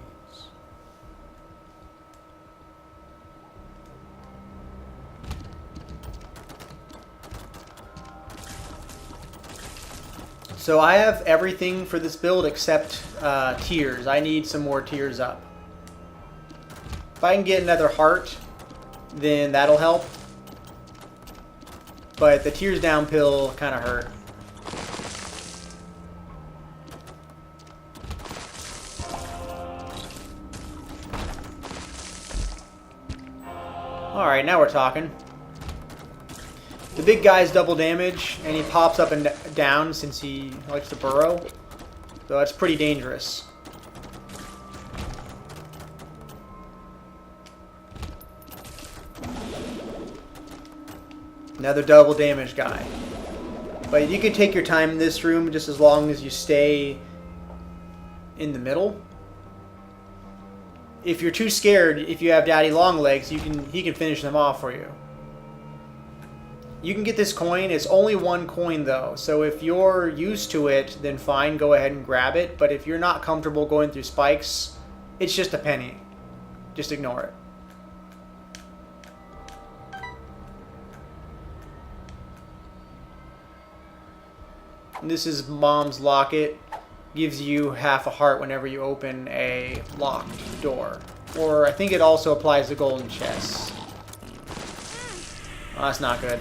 So I have everything for this build except tears. I need some more tears up. If I can get another heart, then that'll help. But the tears down pill kind of hurt. Alright, now we're talking. The big guy's double damage, and he pops up and down since he likes to burrow. So that's pretty dangerous. Another double damage guy. But you can take your time in this room just as long as you stay in the middle. If you're too scared, if you have Daddy Longlegs, he can finish them off for you. You can get this coin. It's only one coin though, so if you're used to it, then fine, go ahead and grab it. But if you're not comfortable going through spikes, it's just a penny. Just ignore it. And this is Mom's locket. Gives you half a heart whenever you open a locked door. Or I think it also applies to golden chests. Oh, that's not good.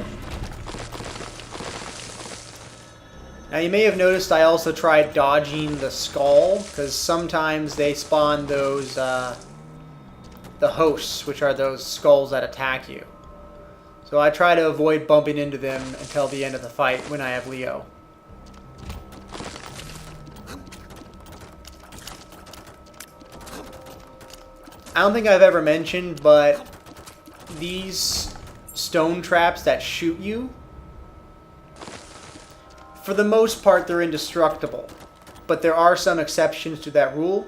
Now you may have noticed I also tried dodging the skull, because sometimes they spawn those, the hosts, which are those skulls that attack you. So I try to avoid bumping into them until the end of the fight when I have Leo. I don't think I've ever mentioned, but these stone traps that shoot you, For the most part, they're indestructible. But there are some exceptions to that rule.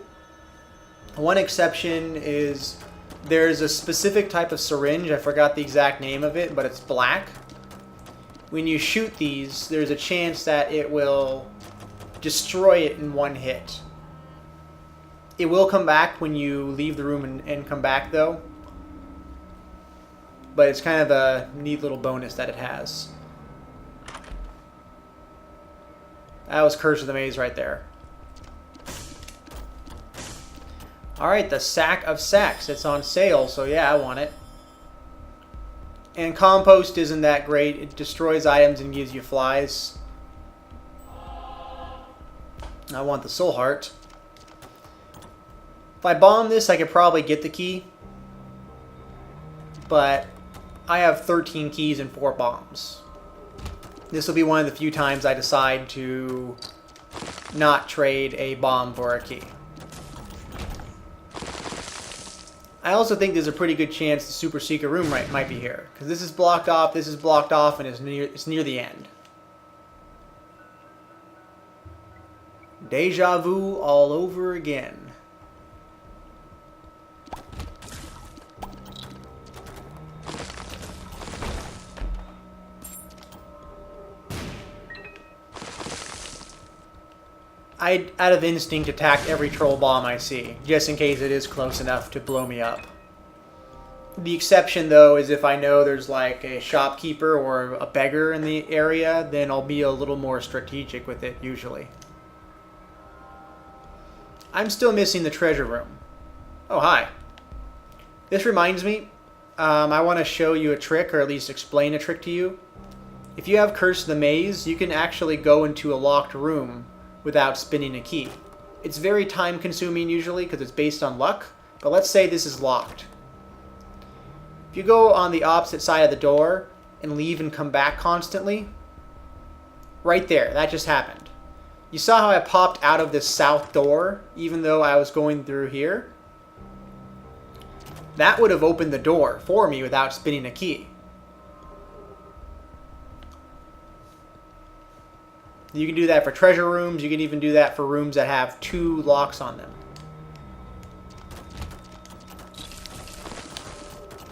One exception is there's a specific type of syringe. I forgot the exact name of it, but it's black. When you shoot these, there's a chance that it will destroy it in one hit. It will come back when you leave the room and come back, though. But it's kind of a neat little bonus that it has. That was Curse of the Maze right there. Alright, the Sack of Sacks. It's on sale, so yeah, I want it. And Compost isn't that great. It destroys items and gives you flies. I want the Soul Heart. If I bomb this, I could probably get the key. But I have 13 keys and 4 bombs. This will be one of the few times I decide to not trade a bomb for a key. I also think there's a pretty good chance the super secret room might be here. Because this is blocked off, and it's near the end. Deja vu all over again. I, out of instinct, attack every troll bomb I see, just in case it is close enough to blow me up. The exception, though, is if I know there's like a shopkeeper or a beggar in the area, then I'll be a little more strategic with it, usually. I'm still missing the treasure room. Oh, hi. This reminds me, I want to show you a trick, or at least explain a trick to you. If you have Curse of the Maze, you can actually go into a locked room without spinning a key. It's very time consuming usually because it's based on luck, but let's say this is locked. If you go on the opposite side of the door and leave and come back constantly, right there, that just happened. You saw how I popped out of this south door even though I was going through here? That would have opened the door for me without spinning a key. You can do that for treasure rooms. You can even do that for rooms that have 2 locks on them.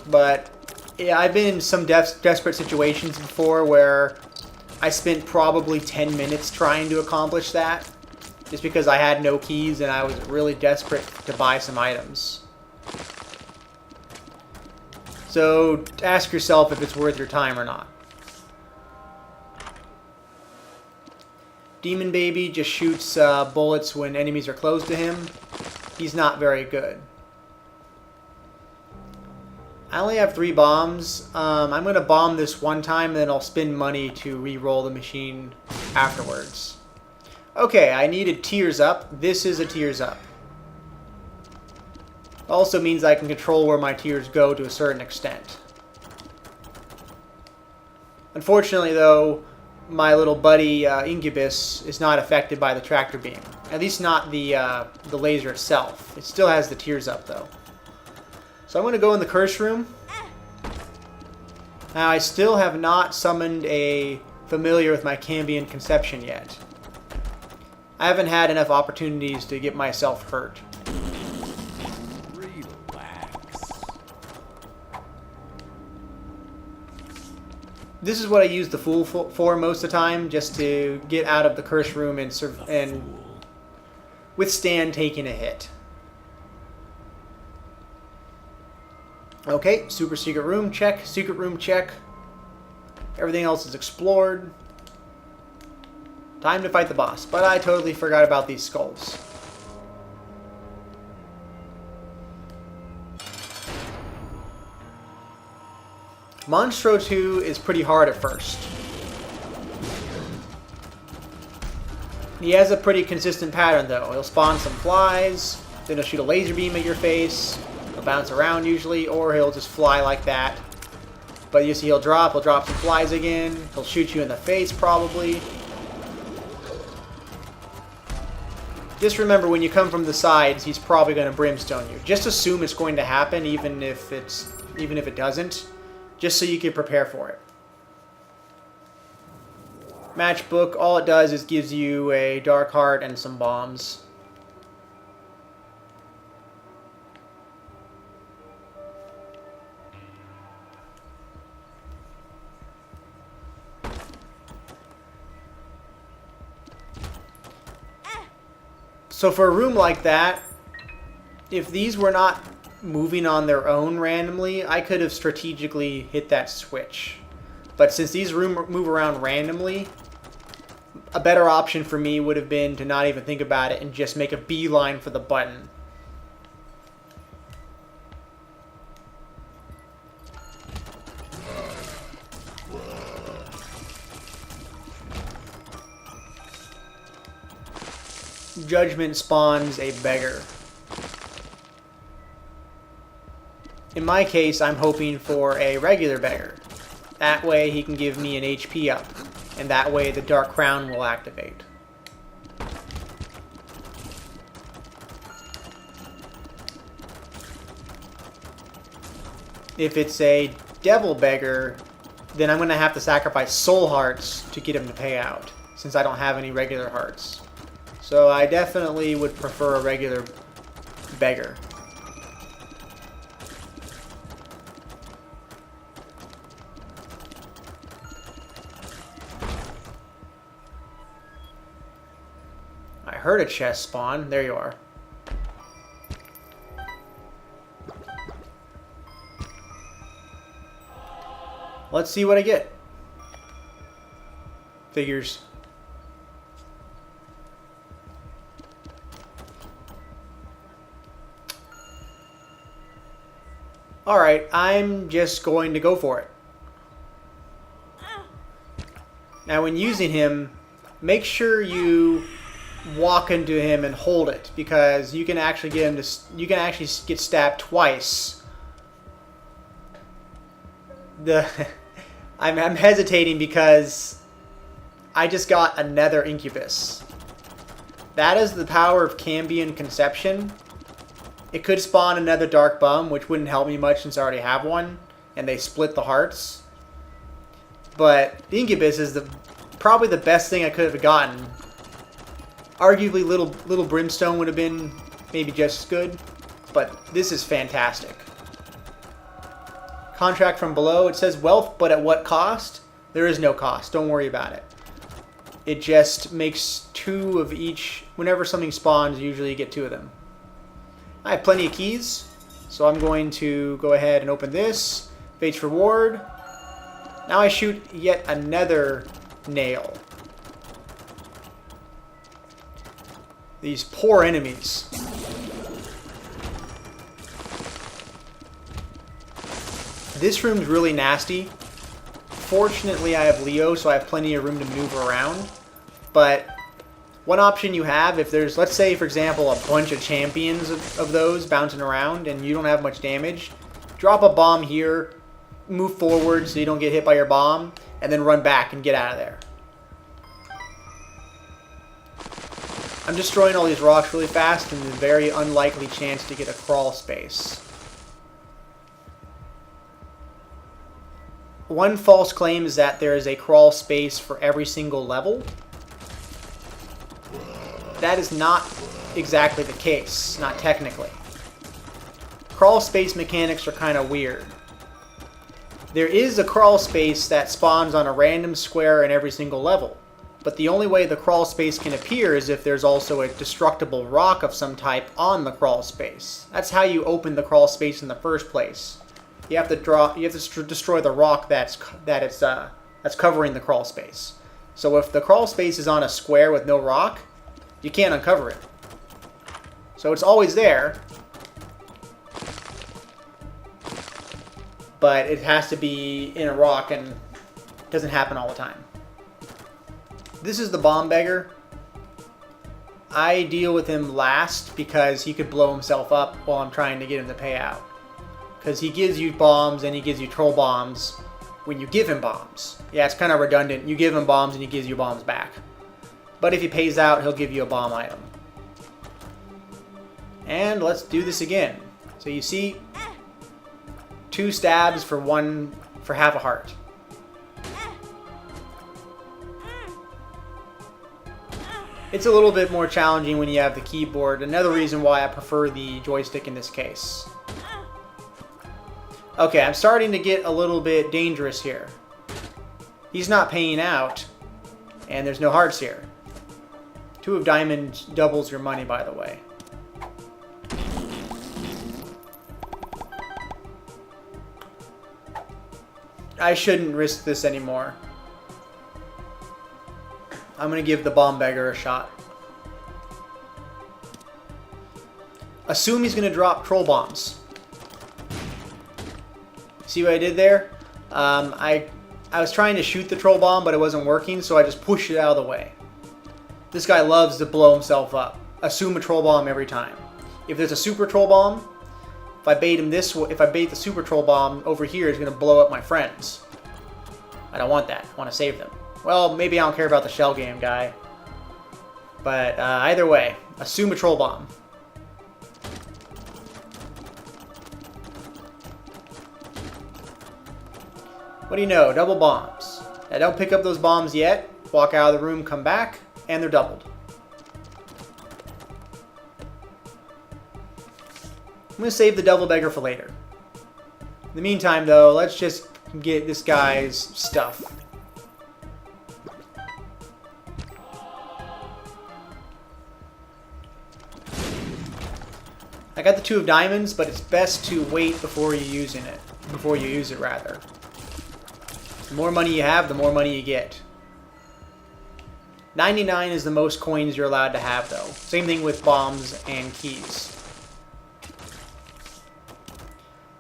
But yeah, I've been in some desperate situations before where I spent probably 10 minutes trying to accomplish that. Just because I had no keys and I was really desperate to buy some items. So ask yourself if it's worth your time or not. Demon Baby just shoots bullets when enemies are close to him. He's not very good. I only have 3 bombs. I'm going to bomb this one time, and then I'll spend money to re-roll the machine afterwards. Okay, I needed Tears Up. This is a Tears Up. Also means I can control where my tears go to a certain extent. Unfortunately, though, my little buddy Incubus is not affected by the tractor beam. At least not the laser itself. It still has the Tears Up, though. So I'm going to go in the curse room. Now, I still have not summoned a familiar with my Cambion Conception yet. I haven't had enough opportunities to get myself hurt. This is what I use the Fool for most of the time, just to get out of the curse room and withstand taking a hit. Okay, super secret room, check. Secret room, check. Everything else is explored. Time to fight the boss, but I totally forgot about these skulls. Monstro 2 is pretty hard at first. He has a pretty consistent pattern though. He'll spawn some flies, then he'll shoot a laser beam at your face, he'll bounce around usually, or he'll just fly like that. But you see he'll drop some flies again, he'll shoot you in the face probably. Just remember when you come from the sides, he's probably going to brimstone you. Just assume it's going to happen even if it doesn't. Just so you can prepare for it. Matchbook, all it does is gives you a dark heart and some bombs. So for a room like that, if these were not moving on their own randomly, I could have strategically hit that switch. But since these move around randomly, a better option for me would have been to not even think about it and just make a beeline for the button. Judgment spawns a beggar. In my case, I'm hoping for a regular beggar. That way he can give me an HP up, and that way the Dark Crown will activate. If it's a devil beggar, then I'm going to have to sacrifice soul hearts to get him to pay out, since I don't have any regular hearts. So I definitely would prefer a regular beggar. I heard a chest spawn. There you are. Let's see what I get. Figures. Alright, I'm just going to go for it. Now when using him, make sure you walk into him and hold it, because you can actually get him to, you can actually get stabbed twice. I'm hesitating because I just got another incubus. That is the power of Cambion Conception. It could spawn another Dark Bum, which wouldn't help me much since I already have one, and they split the hearts. But the incubus is probably the best thing I could have gotten. Arguably, little brimstone would have been maybe just as good, but this is fantastic. Contract from below. It says wealth, but at what cost? There is no cost. Don't worry about it. It just makes 2 of each. Whenever something spawns, usually you get 2 of them. I have plenty of keys, so I'm going to go ahead and open this. Fate's Reward. Now I shoot yet another nail. These poor enemies. This room's really nasty. Fortunately, I have Leo, so I have plenty of room to move around. But one option you have, if there's, let's say, for example, a bunch of champions of those bouncing around and you don't have much damage, drop a bomb here, move forward so you don't get hit by your bomb, and then run back and get out of there. I'm destroying all these rocks really fast and there's a very unlikely chance to get a crawl space. One false claim is that there is a crawl space for every single level. That is not exactly the case, not technically. Crawl space mechanics are kind of weird. There is a crawl space that spawns on a random square in every single level, but the only way the crawl space can appear is if there's also a destructible rock of some type on the crawl space. That's how you open the crawl space in the first place. You have to destroy the rock that's covering the crawl space. So if the crawl space is on a square with no rock, you can't uncover it. So it's always there, but it has to be in a rock and it doesn't happen all the time. This is the bomb beggar. I deal with him last because he could blow himself up while I'm trying to get him to pay out. Because he gives you bombs and he gives you troll bombs when you give him bombs. Yeah, it's kind of redundant. You give him bombs and he gives you bombs back. But if he pays out, he'll give you a bomb item. And let's do this again. So you see, 2 stabs for half a heart. It's a little bit more challenging when you have the keyboard. Another reason why I prefer the joystick in this case. Okay, I'm starting to get a little bit dangerous here. He's not paying out, and there's no hearts here. 2 of diamonds doubles your money, by the way. I shouldn't risk this anymore. I'm going to give the bomb beggar a shot. Assume he's going to drop troll bombs. See what I did there? I was trying to shoot the troll bomb, but it wasn't working, so I just pushed it out of the way. This guy loves to blow himself up. Assume a troll bomb every time. If there's a super troll bomb, if I bait the super troll bomb over here, it's going to blow up my friends. I don't want that. I want to save them. Well, maybe I don't care about the shell game guy. But either way, assume a troll bomb. What do you know? Double bombs. I don't pick up those bombs yet. Walk out of the room, come back, and they're doubled. I'm going to save the devil beggar for later. In the meantime, though, let's just get this guy's stuff. I got the 2 of diamonds, but it's best to wait before you use it, rather. The more money you have, the more money you get. 99 is the most coins you're allowed to have, though. Same thing with bombs and keys.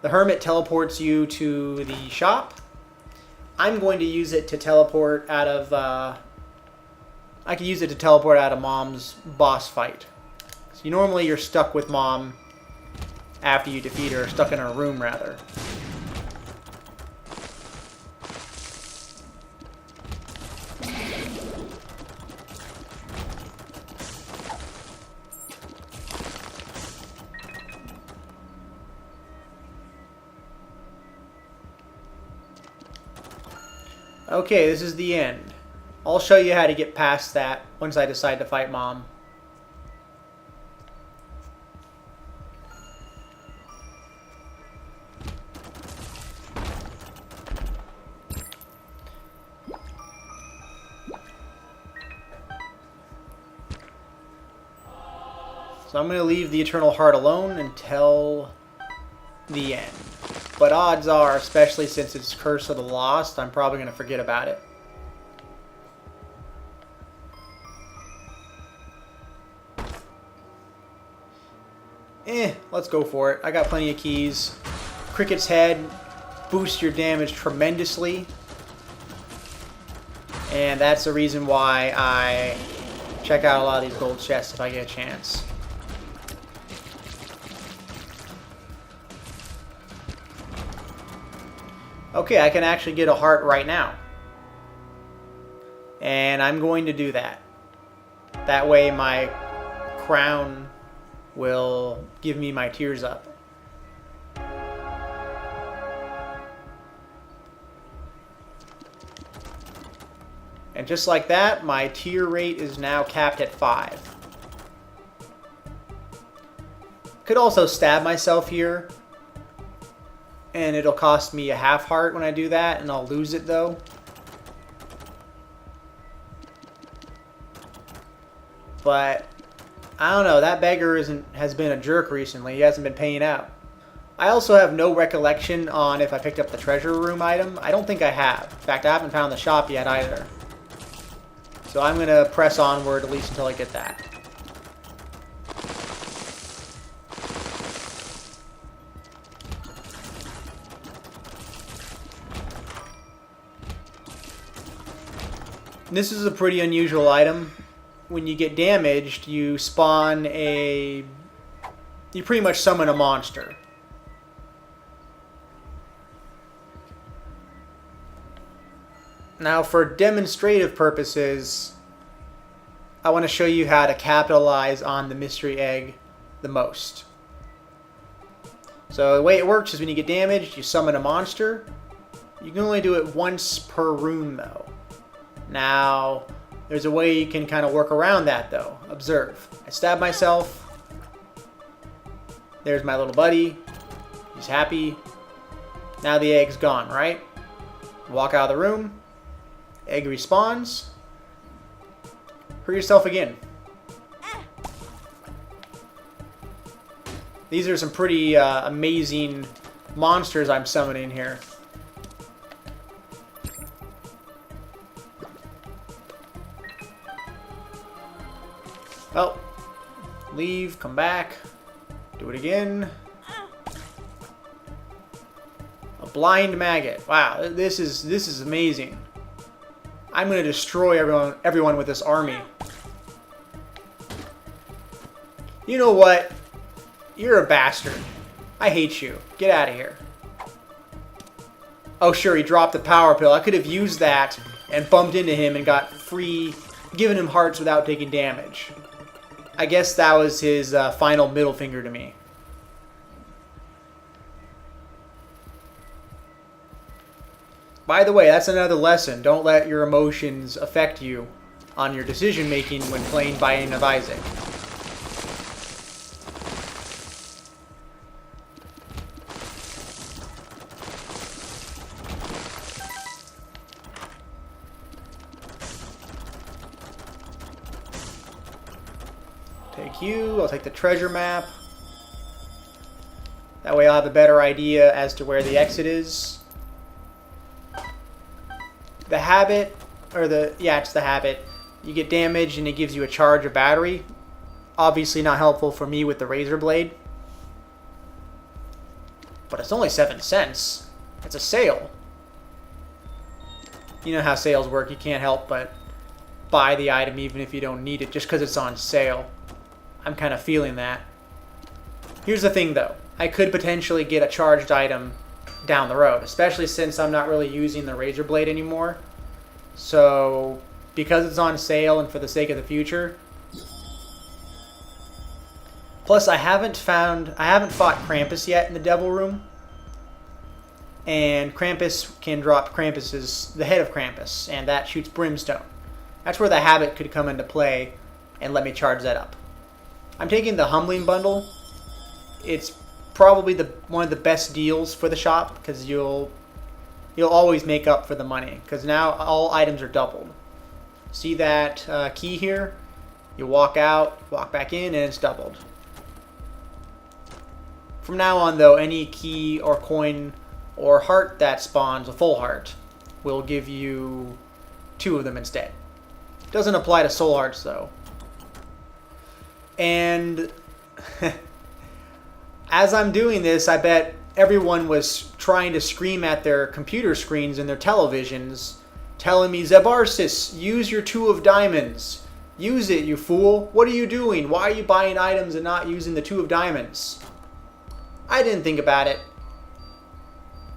The hermit teleports you to the shop. I'm going to use it to teleport out of... I can use it to teleport out of Mom's boss fight. So normally you're stuck with Mom after you defeat her, stuck in her room, rather. Okay, this is the end. I'll show you how to get past that once I decide to fight Mom. So I'm going to leave the Eternal Heart alone until the end. But odds are, especially since it's Curse of the Lost, I'm probably going to forget about it. Let's go for it. I got plenty of keys. Cricket's Head boosts your damage tremendously. And that's the reason why I check out a lot of these gold chests if I get a chance. Okay, I can actually get a heart right now. And I'm going to do that. That way my crown will give me my tears up. And just like that, my tier rate is now capped at 5. Could also stab myself here. And it'll cost me a half heart when I do that, and I'll lose it though. But I don't know, that beggar has been a jerk recently. He hasn't been paying out. I also have no recollection on if I picked up the treasure room item. I don't think I have. In fact, I haven't found the shop yet either. So I'm going to press onward at least until I get that. This is a pretty unusual item. When you get damaged, you spawn a... You pretty much summon a monster. Now, for demonstrative purposes, I want to show you how to capitalize on the mystery egg the most. So the way it works is when you get damaged, you summon a monster. You can only do it once per room, though. Now, There's a way you can kind of work around that, though. Observe. I stab myself. There's my little buddy. He's happy. Now the egg's gone, right? Walk out of the room. Egg respawns. Hurt yourself again. These are some pretty amazing monsters I'm summoning here. Oh. Leave, come back. Do it again. A blind maggot. Wow, this is amazing. I'm gonna destroy everyone with this army. You know what? You're a bastard. I hate you. Get out of here. Oh sure, he dropped the power pill. I could have used that and bumped into him and got free, given him hearts without taking damage. I guess that was his final middle finger to me. By the way, that's another lesson. Don't let your emotions affect you on your decision making when playing Binding of Isaac. Take you. I'll take the treasure map. That way I'll have a better idea as to where the exit is. The habit, or it's the habit. You get damaged and it gives you a charge of battery. Obviously not helpful for me with the razor blade. But it's only 7 cents. It's a sale. You know how sales work. You can't help but buy the item even if you don't need it just because it's on sale. I'm kind of feeling that. Here's the thing though. I could potentially get a charged item down the road, especially since I'm not really using the razor blade anymore. So, because it's on sale and for the sake of the future. Plus, I haven't fought Krampus yet in the Devil Room. And Krampus can drop the head of Krampus, and that shoots brimstone. That's where the habit could come into play and let me charge that up. I'm taking the Humbling Bundle. It's probably one of the best deals for the shop because you'll always make up for the money because now all items are doubled. See that key here? You walk out, walk back in, and it's doubled. From now on though, any key or coin or heart that spawns a full heart will give you 2 of them instead. Doesn't apply to soul hearts though. And as I'm doing this, I bet everyone was trying to scream at their computer screens and their televisions, telling me, Zebarsis, use your 2 of diamonds. Use it, you fool. What are you doing? Why are you buying items and not using the 2 of diamonds? I didn't think about it.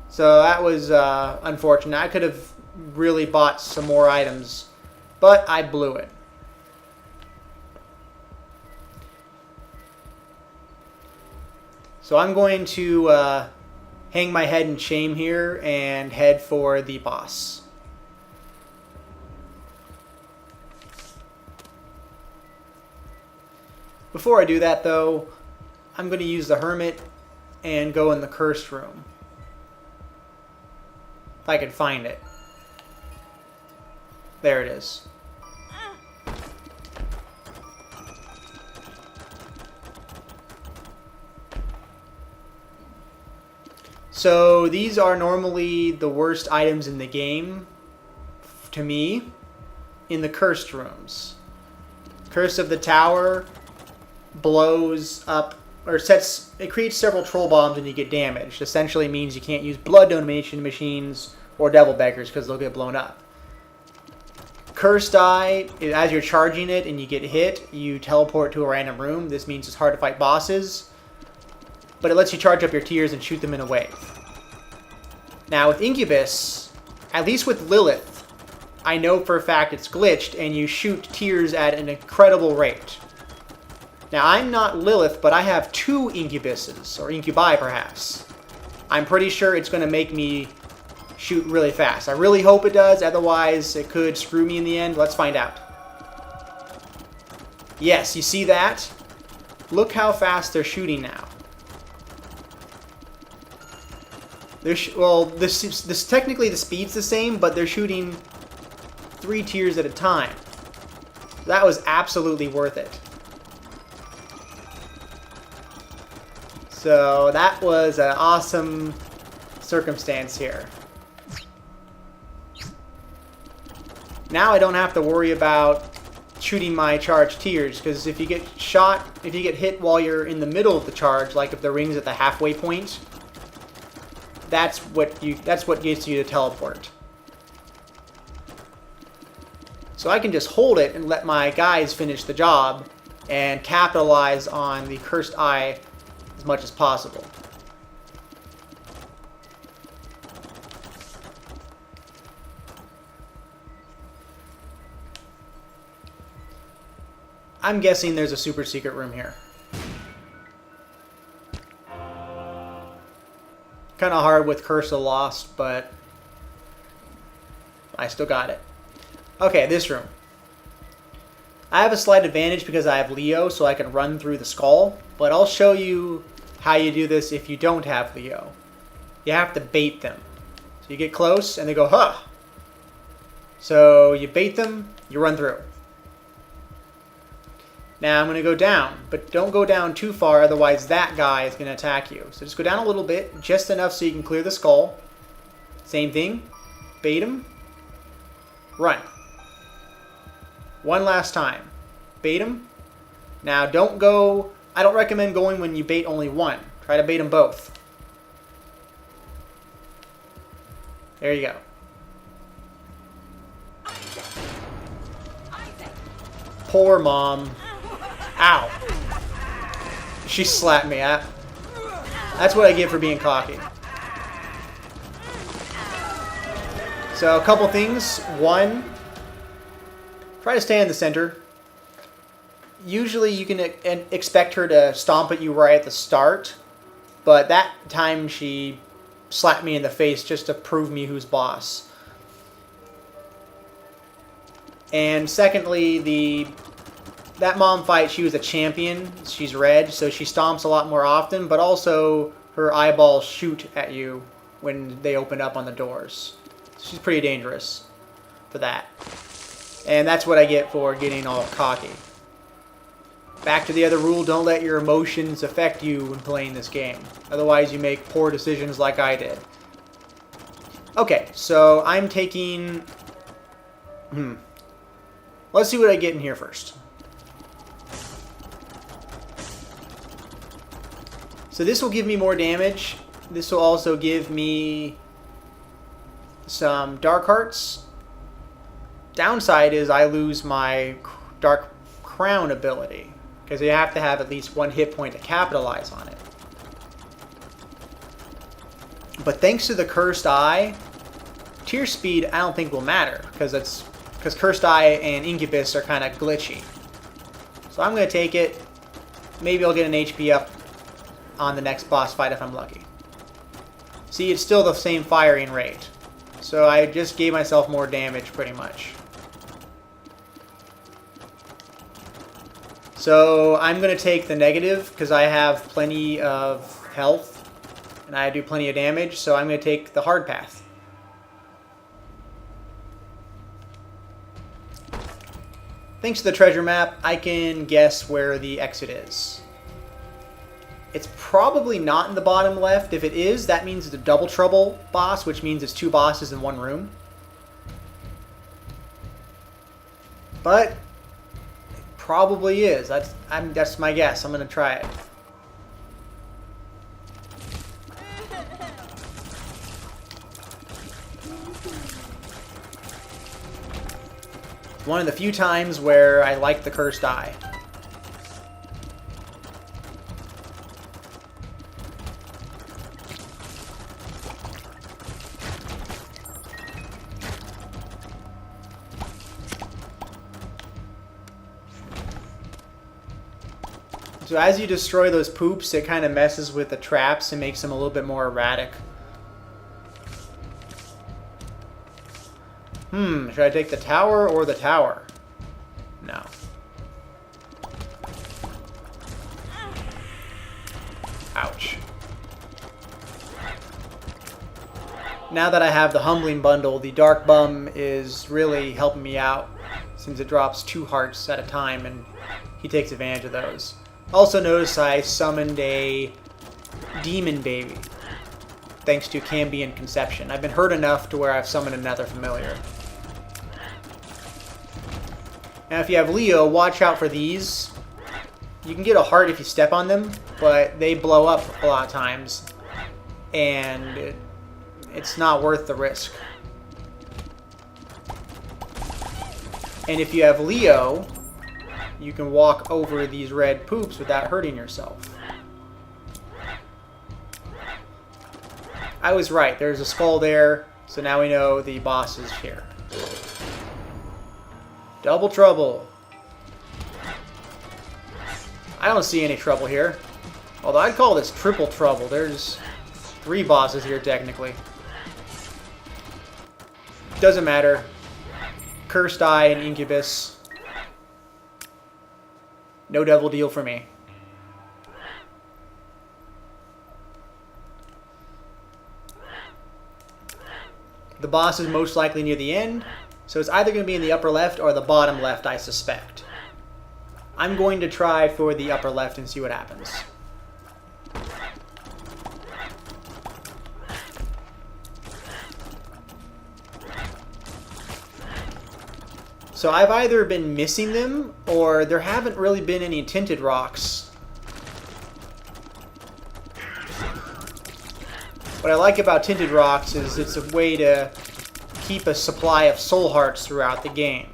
So that was unfortunate. I could have really bought some more items, but I blew it. So I'm going to hang my head in shame here and head for the boss. Before I do that though, I'm going to use the Hermit and go in the Cursed Room. If I can find it. There it is. So these are normally the worst items in the game, to me, in the Cursed Rooms. Curse of the Tower blows up, or it creates several troll bombs and you get damaged. Essentially means you can't use blood donation machines or devil beggars because they'll get blown up. Cursed Eye, as you're charging it and you get hit, you teleport to a random room. This means it's hard to fight bosses. But it lets you charge up your tears and shoot them in a wave. Now with Incubus, at least with Lilith, I know for a fact it's glitched and you shoot tears at an incredible rate. Now I'm not Lilith, but I have 2 Incubuses, or Incubi perhaps. I'm pretty sure it's going to make me shoot really fast. I really hope it does, otherwise it could screw me in the end. Let's find out. Yes, you see that? Look how fast they're shooting now. Well, this technically the speed's the same, but they're shooting 3 tiers at a time. That was absolutely worth it. So that was an awesome circumstance here. Now I don't have to worry about shooting my charge tiers, because if you get hit while you're in the middle of the charge, like if the ring's at the halfway point, that's what gets you to teleport. So I can just hold it and let my guys finish the job and capitalize on the cursed eye as much as possible. I'm guessing there's a super secret room here. Kind of hard with Curse of Lost, but I still got it. Okay, this room. I have a slight advantage because I have Leo, so I can run through the skull, but I'll show you how you do this if you don't have Leo. You have to bait them. So you get close, and they go, huh! So you bait them, you run through. Now I'm going to go down, but don't go down too far, otherwise that guy is going to attack you. So just go down a little bit, just enough so you can clear the skull. Same thing. Bait him. Run. One last time. Bait him. Now don't go... I don't recommend going when you bait only one. Try to bait them both. There you go. Poor mom. Ow. She slapped me. That's what I get for being cocky. So a couple things. One, try to stay in the center. Usually you can expect her to stomp at you right at the start, but that time she slapped me in the face just to prove me who's boss. And secondly, that mom fight, she was a champion. She's red, so she stomps a lot more often, but also her eyeballs shoot at you when they open up on the doors. She's pretty dangerous for that. And that's what I get for getting all cocky. Back to the other rule, don't let your emotions affect you when playing this game. Otherwise you make poor decisions like I did. Okay, so I'm taking... Let's see what I get in here first. So this will give me more damage. This will also give me some Dark Hearts. Downside is I lose my Dark Crown ability, because you have to have at least 1 hit point to capitalize on it. But thanks to the Cursed Eye, tier speed I don't think will matter, because Cursed Eye and Incubus are kind of glitchy. So I'm going to take it. Maybe I'll get an HP up on the next boss fight if I'm lucky. See, it's still the same firing rate. So I just gave myself more damage pretty much. So I'm going to take the negative because I have plenty of health and I do plenty of damage, so I'm going to take the hard path. Thanks to the treasure map, I can guess where the exit is. It's probably not in the bottom left. If it is, that means it's a double trouble boss, which means it's 2 bosses in 1 room. But it probably is. That's my guess. I'm going to try it. One of the few times where I like the Cursed Eye. So as you destroy those poops, it kind of messes with the traps and makes them a little bit more erratic. Should I take the tower or the tower? No. Ouch. Now that I have the Humbling Bundle, the Dark Bum is really helping me out since it drops 2 hearts at a time and he takes advantage of those. Also notice I summoned a Demon Baby thanks to Cambion Conception. I've been hurt enough to where I've summoned another familiar. Now if you have Leo, watch out for these. You can get a heart if you step on them, but they blow up a lot of times and it's not worth the risk. And if you have Leo, you can walk over these red poops without hurting yourself. I was right, there's a skull there, so now we know the boss is here. Double trouble. I don't see any trouble here. Although I'd call this triple trouble. There's 3 bosses here technically. Doesn't matter. Cursed Eye and Incubus. No devil deal for me. The boss is most likely near the end, so it's either going to be in the upper left or the bottom left, I suspect. I'm going to try for the upper left and see what happens. So I've either been missing them, or there haven't really been any tinted rocks. What I like about tinted rocks is it's a way to keep a supply of soul hearts throughout the game.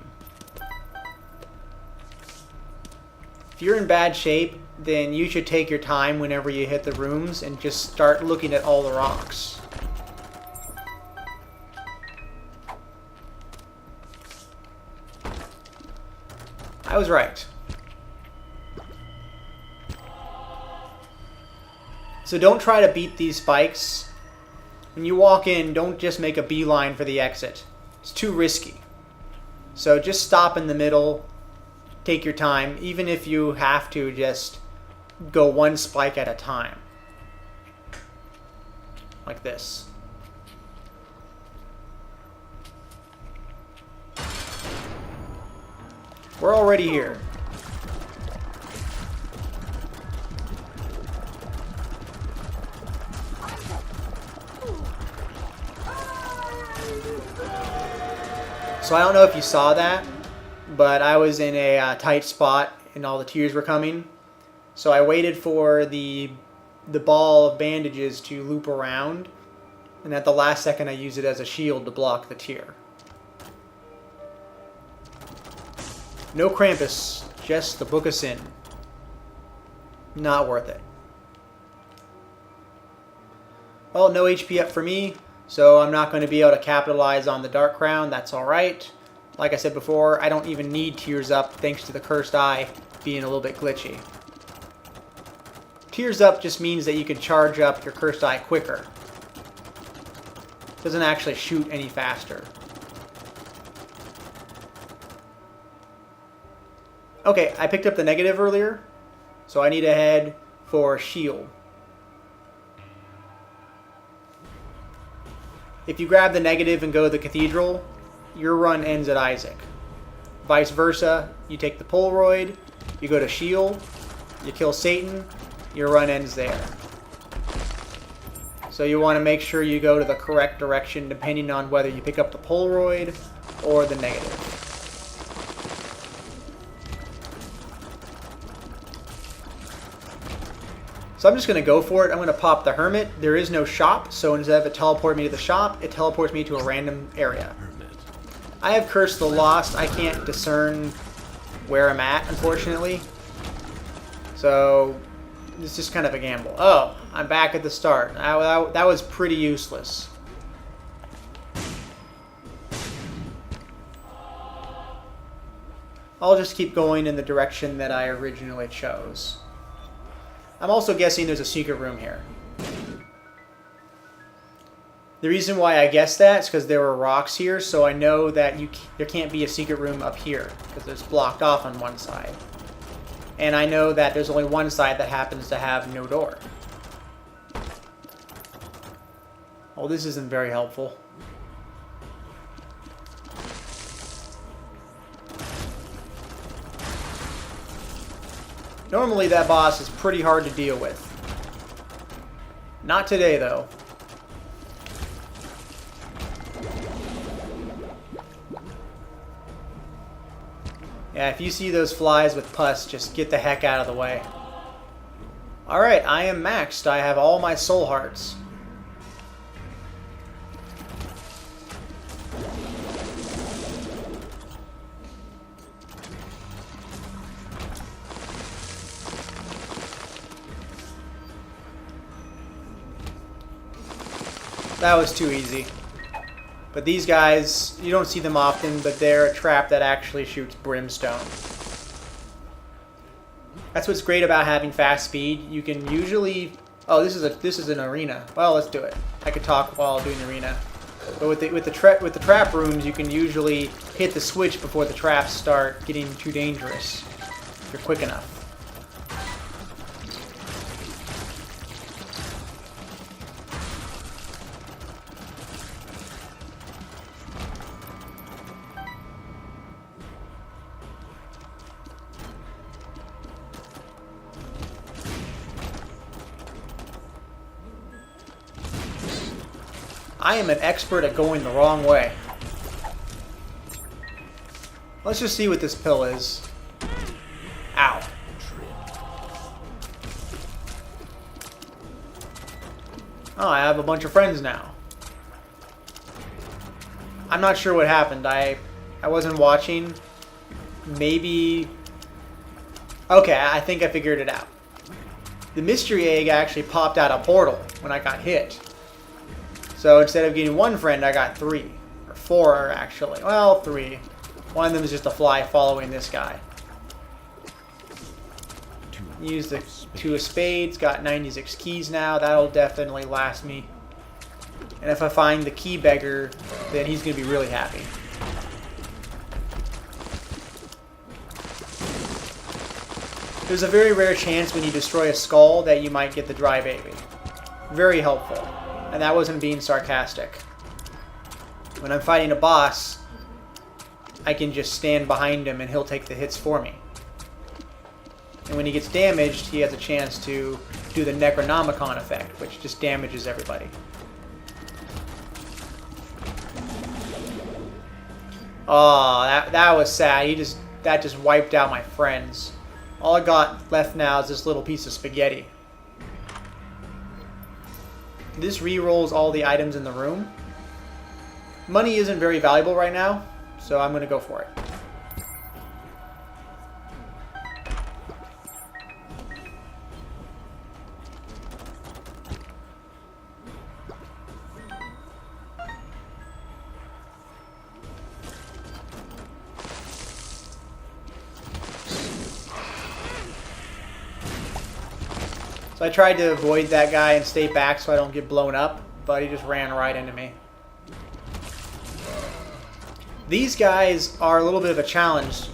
If you're in bad shape, then you should take your time whenever you hit the rooms and just start looking at all the rocks. I was right. So don't try to beat these spikes. When you walk in, don't just make a beeline for the exit. It's too risky. So just stop in the middle, take your time, even if you have to just go 1 spike at a time. Like this. We're already here. So I don't know if you saw that, but I was in a tight spot and all the tears were coming. So I waited for the ball of bandages to loop around, and at the last second I used it as a shield to block the tear. No Krampus, just the Book of Sin. Not worth it. Well, no HP up for me, so I'm not going to be able to capitalize on the Dark Crown. That's alright. Like I said before, I don't even need Tears Up thanks to the Cursed Eye being a little bit glitchy. Tears Up just means that you can charge up your Cursed Eye quicker. It doesn't actually shoot any faster. Okay, I picked up the negative earlier, so I need to head for shield. If you grab the negative and go to the cathedral, your run ends at Isaac. Vice versa, you take the Polaroid, you go to shield, you kill Satan, your run ends there. So you want to make sure you go to the correct direction depending on whether you pick up the Polaroid or the negative. So I'm just going to go for it. I'm going to pop the Hermit. There is no shop, so instead of it teleporting me to the shop, it teleports me to a random area. I have Curse the Lost. I can't discern where I'm at, unfortunately. So it's just kind of a gamble. Oh, I'm back at the start. That was pretty useless. I'll just keep going in the direction that I originally chose. I'm also guessing there's a secret room here. The reason why I guessed that is because there were rocks here, so I know that there can't be a secret room up here because it's blocked off on one side. And I know that there's only one side that happens to have no door. Oh, this isn't very helpful. Normally that boss is pretty hard to deal with. Not today, though. Yeah, if you see those flies with pus, just get the heck out of the way. Alright, I am maxed. I have all my soul hearts. That was too easy. But these guys, you don't see them often, but they're a trap that actually shoots brimstone. That's what's great about having fast speed. You can usually... Oh, this is an arena. Well, let's do it. I could talk while doing the arena. But with the trap rooms, you can usually hit the switch before the traps start getting too dangerous. If you're quick enough. I am an expert at going the wrong way. Let's just see what this pill is. Ow. Oh, I have a bunch of friends now. I'm not sure what happened. I wasn't watching. Maybe... Okay, I think I figured it out. The mystery egg actually popped out a portal when I got hit. So instead of getting one friend, I got 3. Or 4, actually. Well, 3. One of them is just a fly following this guy. Use the 2 of spades. Got 96 keys now. That'll definitely last me. And if I find the key beggar, then he's going to be really happy. There's a very rare chance when you destroy a skull that you might get the dry baby. Very helpful. And that wasn't being sarcastic. When I'm fighting a boss, I can just stand behind him and he'll take the hits for me. And when he gets damaged, he has a chance to do the Necronomicon effect, which just damages everybody. Oh, that was sad. That just wiped out my friends. All I got left now is this little piece of spaghetti. This re-rolls all the items in the room. Money isn't very valuable right now, so I'm going to go for it. So I tried to avoid that guy and stay back so I don't get blown up, but he just ran right into me. These guys are a little bit of a challenge.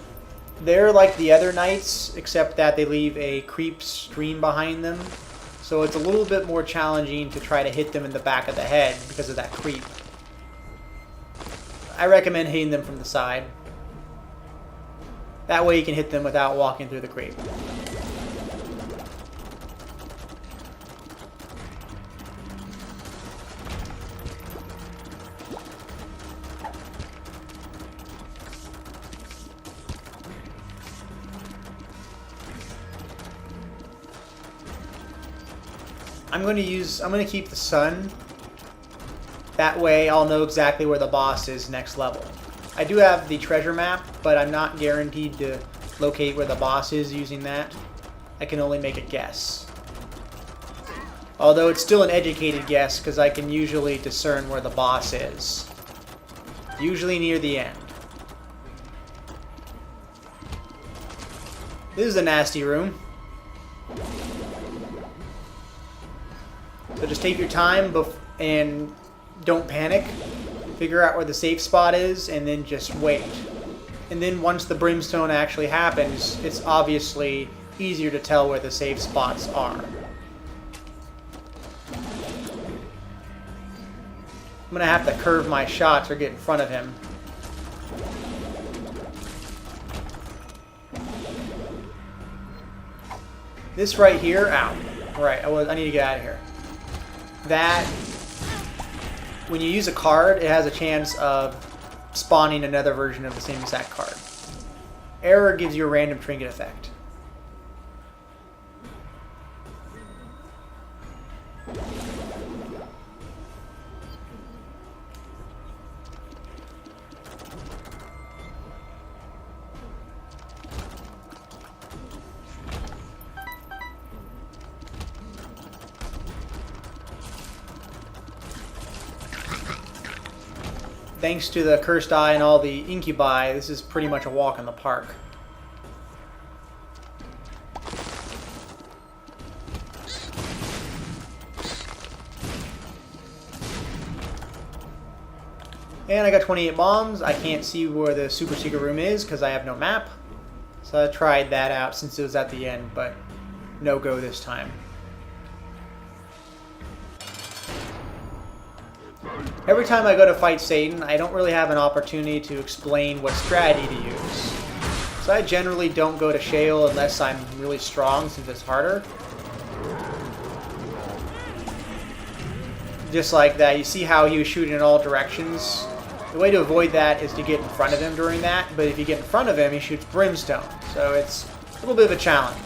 They're like the other knights, except that they leave a creep stream behind them. So it's a little bit more challenging to try to hit them in the back of the head because of that creep. I recommend hitting them from the side. That way you can hit them without walking through the creep. I'm going to keep the sun. That way I'll know exactly where the boss is next level. I do have the treasure map, but I'm not guaranteed to locate where the boss is using that. I can only make a guess. Although it's still an educated guess because I can usually discern where the boss is. Usually near the end. This is a nasty room. So just take your time and don't panic. Figure out where the safe spot is and then just wait. And then once the brimstone actually happens, it's obviously easier to tell where the safe spots are. I'm going to have to curve my shots or get in front of him. This right here, ow. Right, I need to get out of here. That, when you use a card, it has a chance of spawning another version of the same exact card. Error gives you a random trinket effect. Thanks to the cursed eye and all the incubi, this is pretty much a walk in the park. And I got 28 bombs. I can't see where the super secret room is because I have no map. So I tried that out since it was at the end, but no go this time. Every time I go to fight Satan, I don't really have an opportunity to explain what strategy to use. So I generally don't go to Shale unless I'm really strong, since it's harder. Just like that, you see how he was shooting in all directions? The way to avoid that is to get in front of him during that, but if you get in front of him, he shoots brimstone. So it's a little bit of a challenge.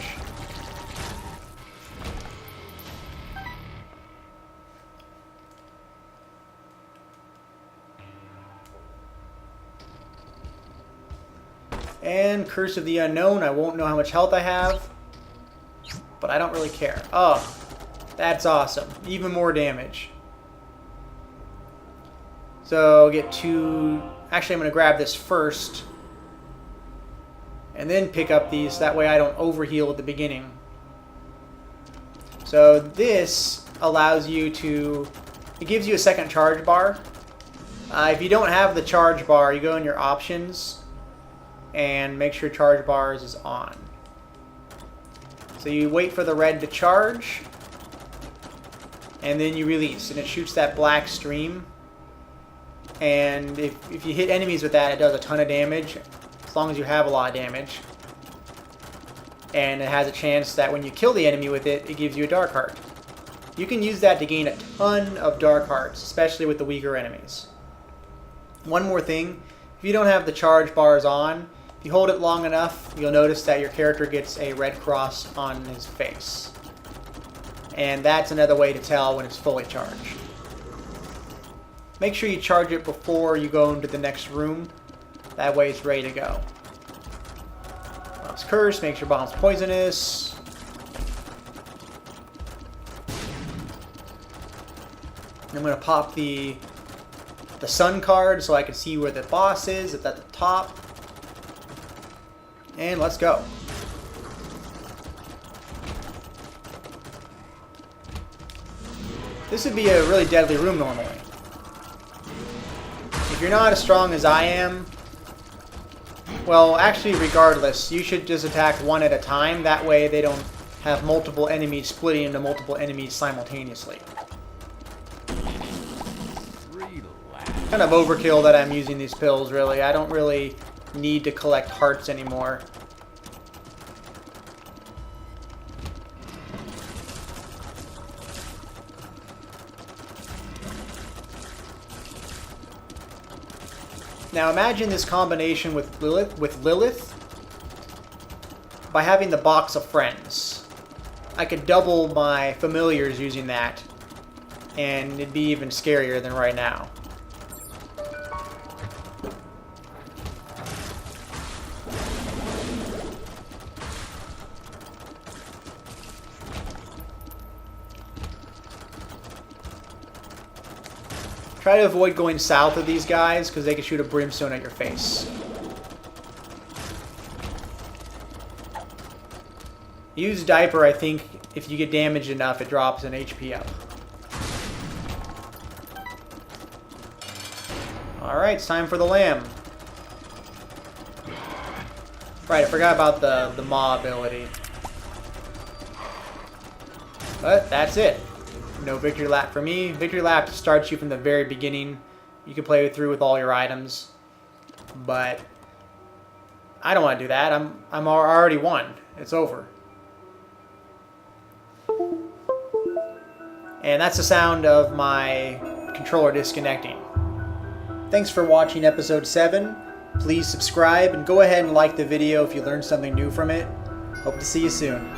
And Curse of the Unknown, I won't know how much health I have, but I don't really care. Oh, that's awesome. Even more damage. So get two... Actually, I'm going to grab this first, and then pick up these. That way I don't overheal at the beginning. So this allows you to... It gives you a second charge bar. If you don't have the charge bar, you go in your options and make sure charge bars is on. So you wait for the red to charge, and then you release, and it shoots that black stream. And if you hit enemies with that, it does a ton of damage, as long as you have a lot of damage. And it has a chance that when you kill the enemy with it, it gives you a dark heart. You can use that to gain a ton of dark hearts, especially with the weaker enemies. One more thing, if you don't have the charge bars on, if you hold it long enough, you'll notice that your character gets a red cross on his face. And that's another way to tell when it's fully charged. Make sure you charge it before you go into the next room. That way it's ready to go. Bomb's cursed, make sure bomb's poisonous. I'm going to pop the sun card so I can see where the boss is. It's at the top. And let's go. This would be a really deadly room normally. If you're not as strong as I am, well, actually regardless, you should just attack one at a time. That way they don't have multiple enemies splitting into multiple enemies simultaneously. Kind of overkill that I'm using these pills, really. I don't really need to collect hearts anymore. Now imagine this combination with Lilith by having the box of friends. I could double my familiars using that, and it'd be even scarier than right now. Try to avoid going south of these guys, because they can shoot a brimstone at your face. Use Diaper, I think, if you get damaged enough, it drops an HP up. Alright, it's time for the lamb. Right, I forgot about the Maw ability. But that's it. No victory lap for me. Victory lap starts you from the very beginning. You can play through with all your items, but I don't want to do that. I'm already won. It's over. And that's the sound of my controller disconnecting. Thanks for watching episode 7. Please subscribe and go ahead and like the video if you learned something new from it. Hope to see you soon.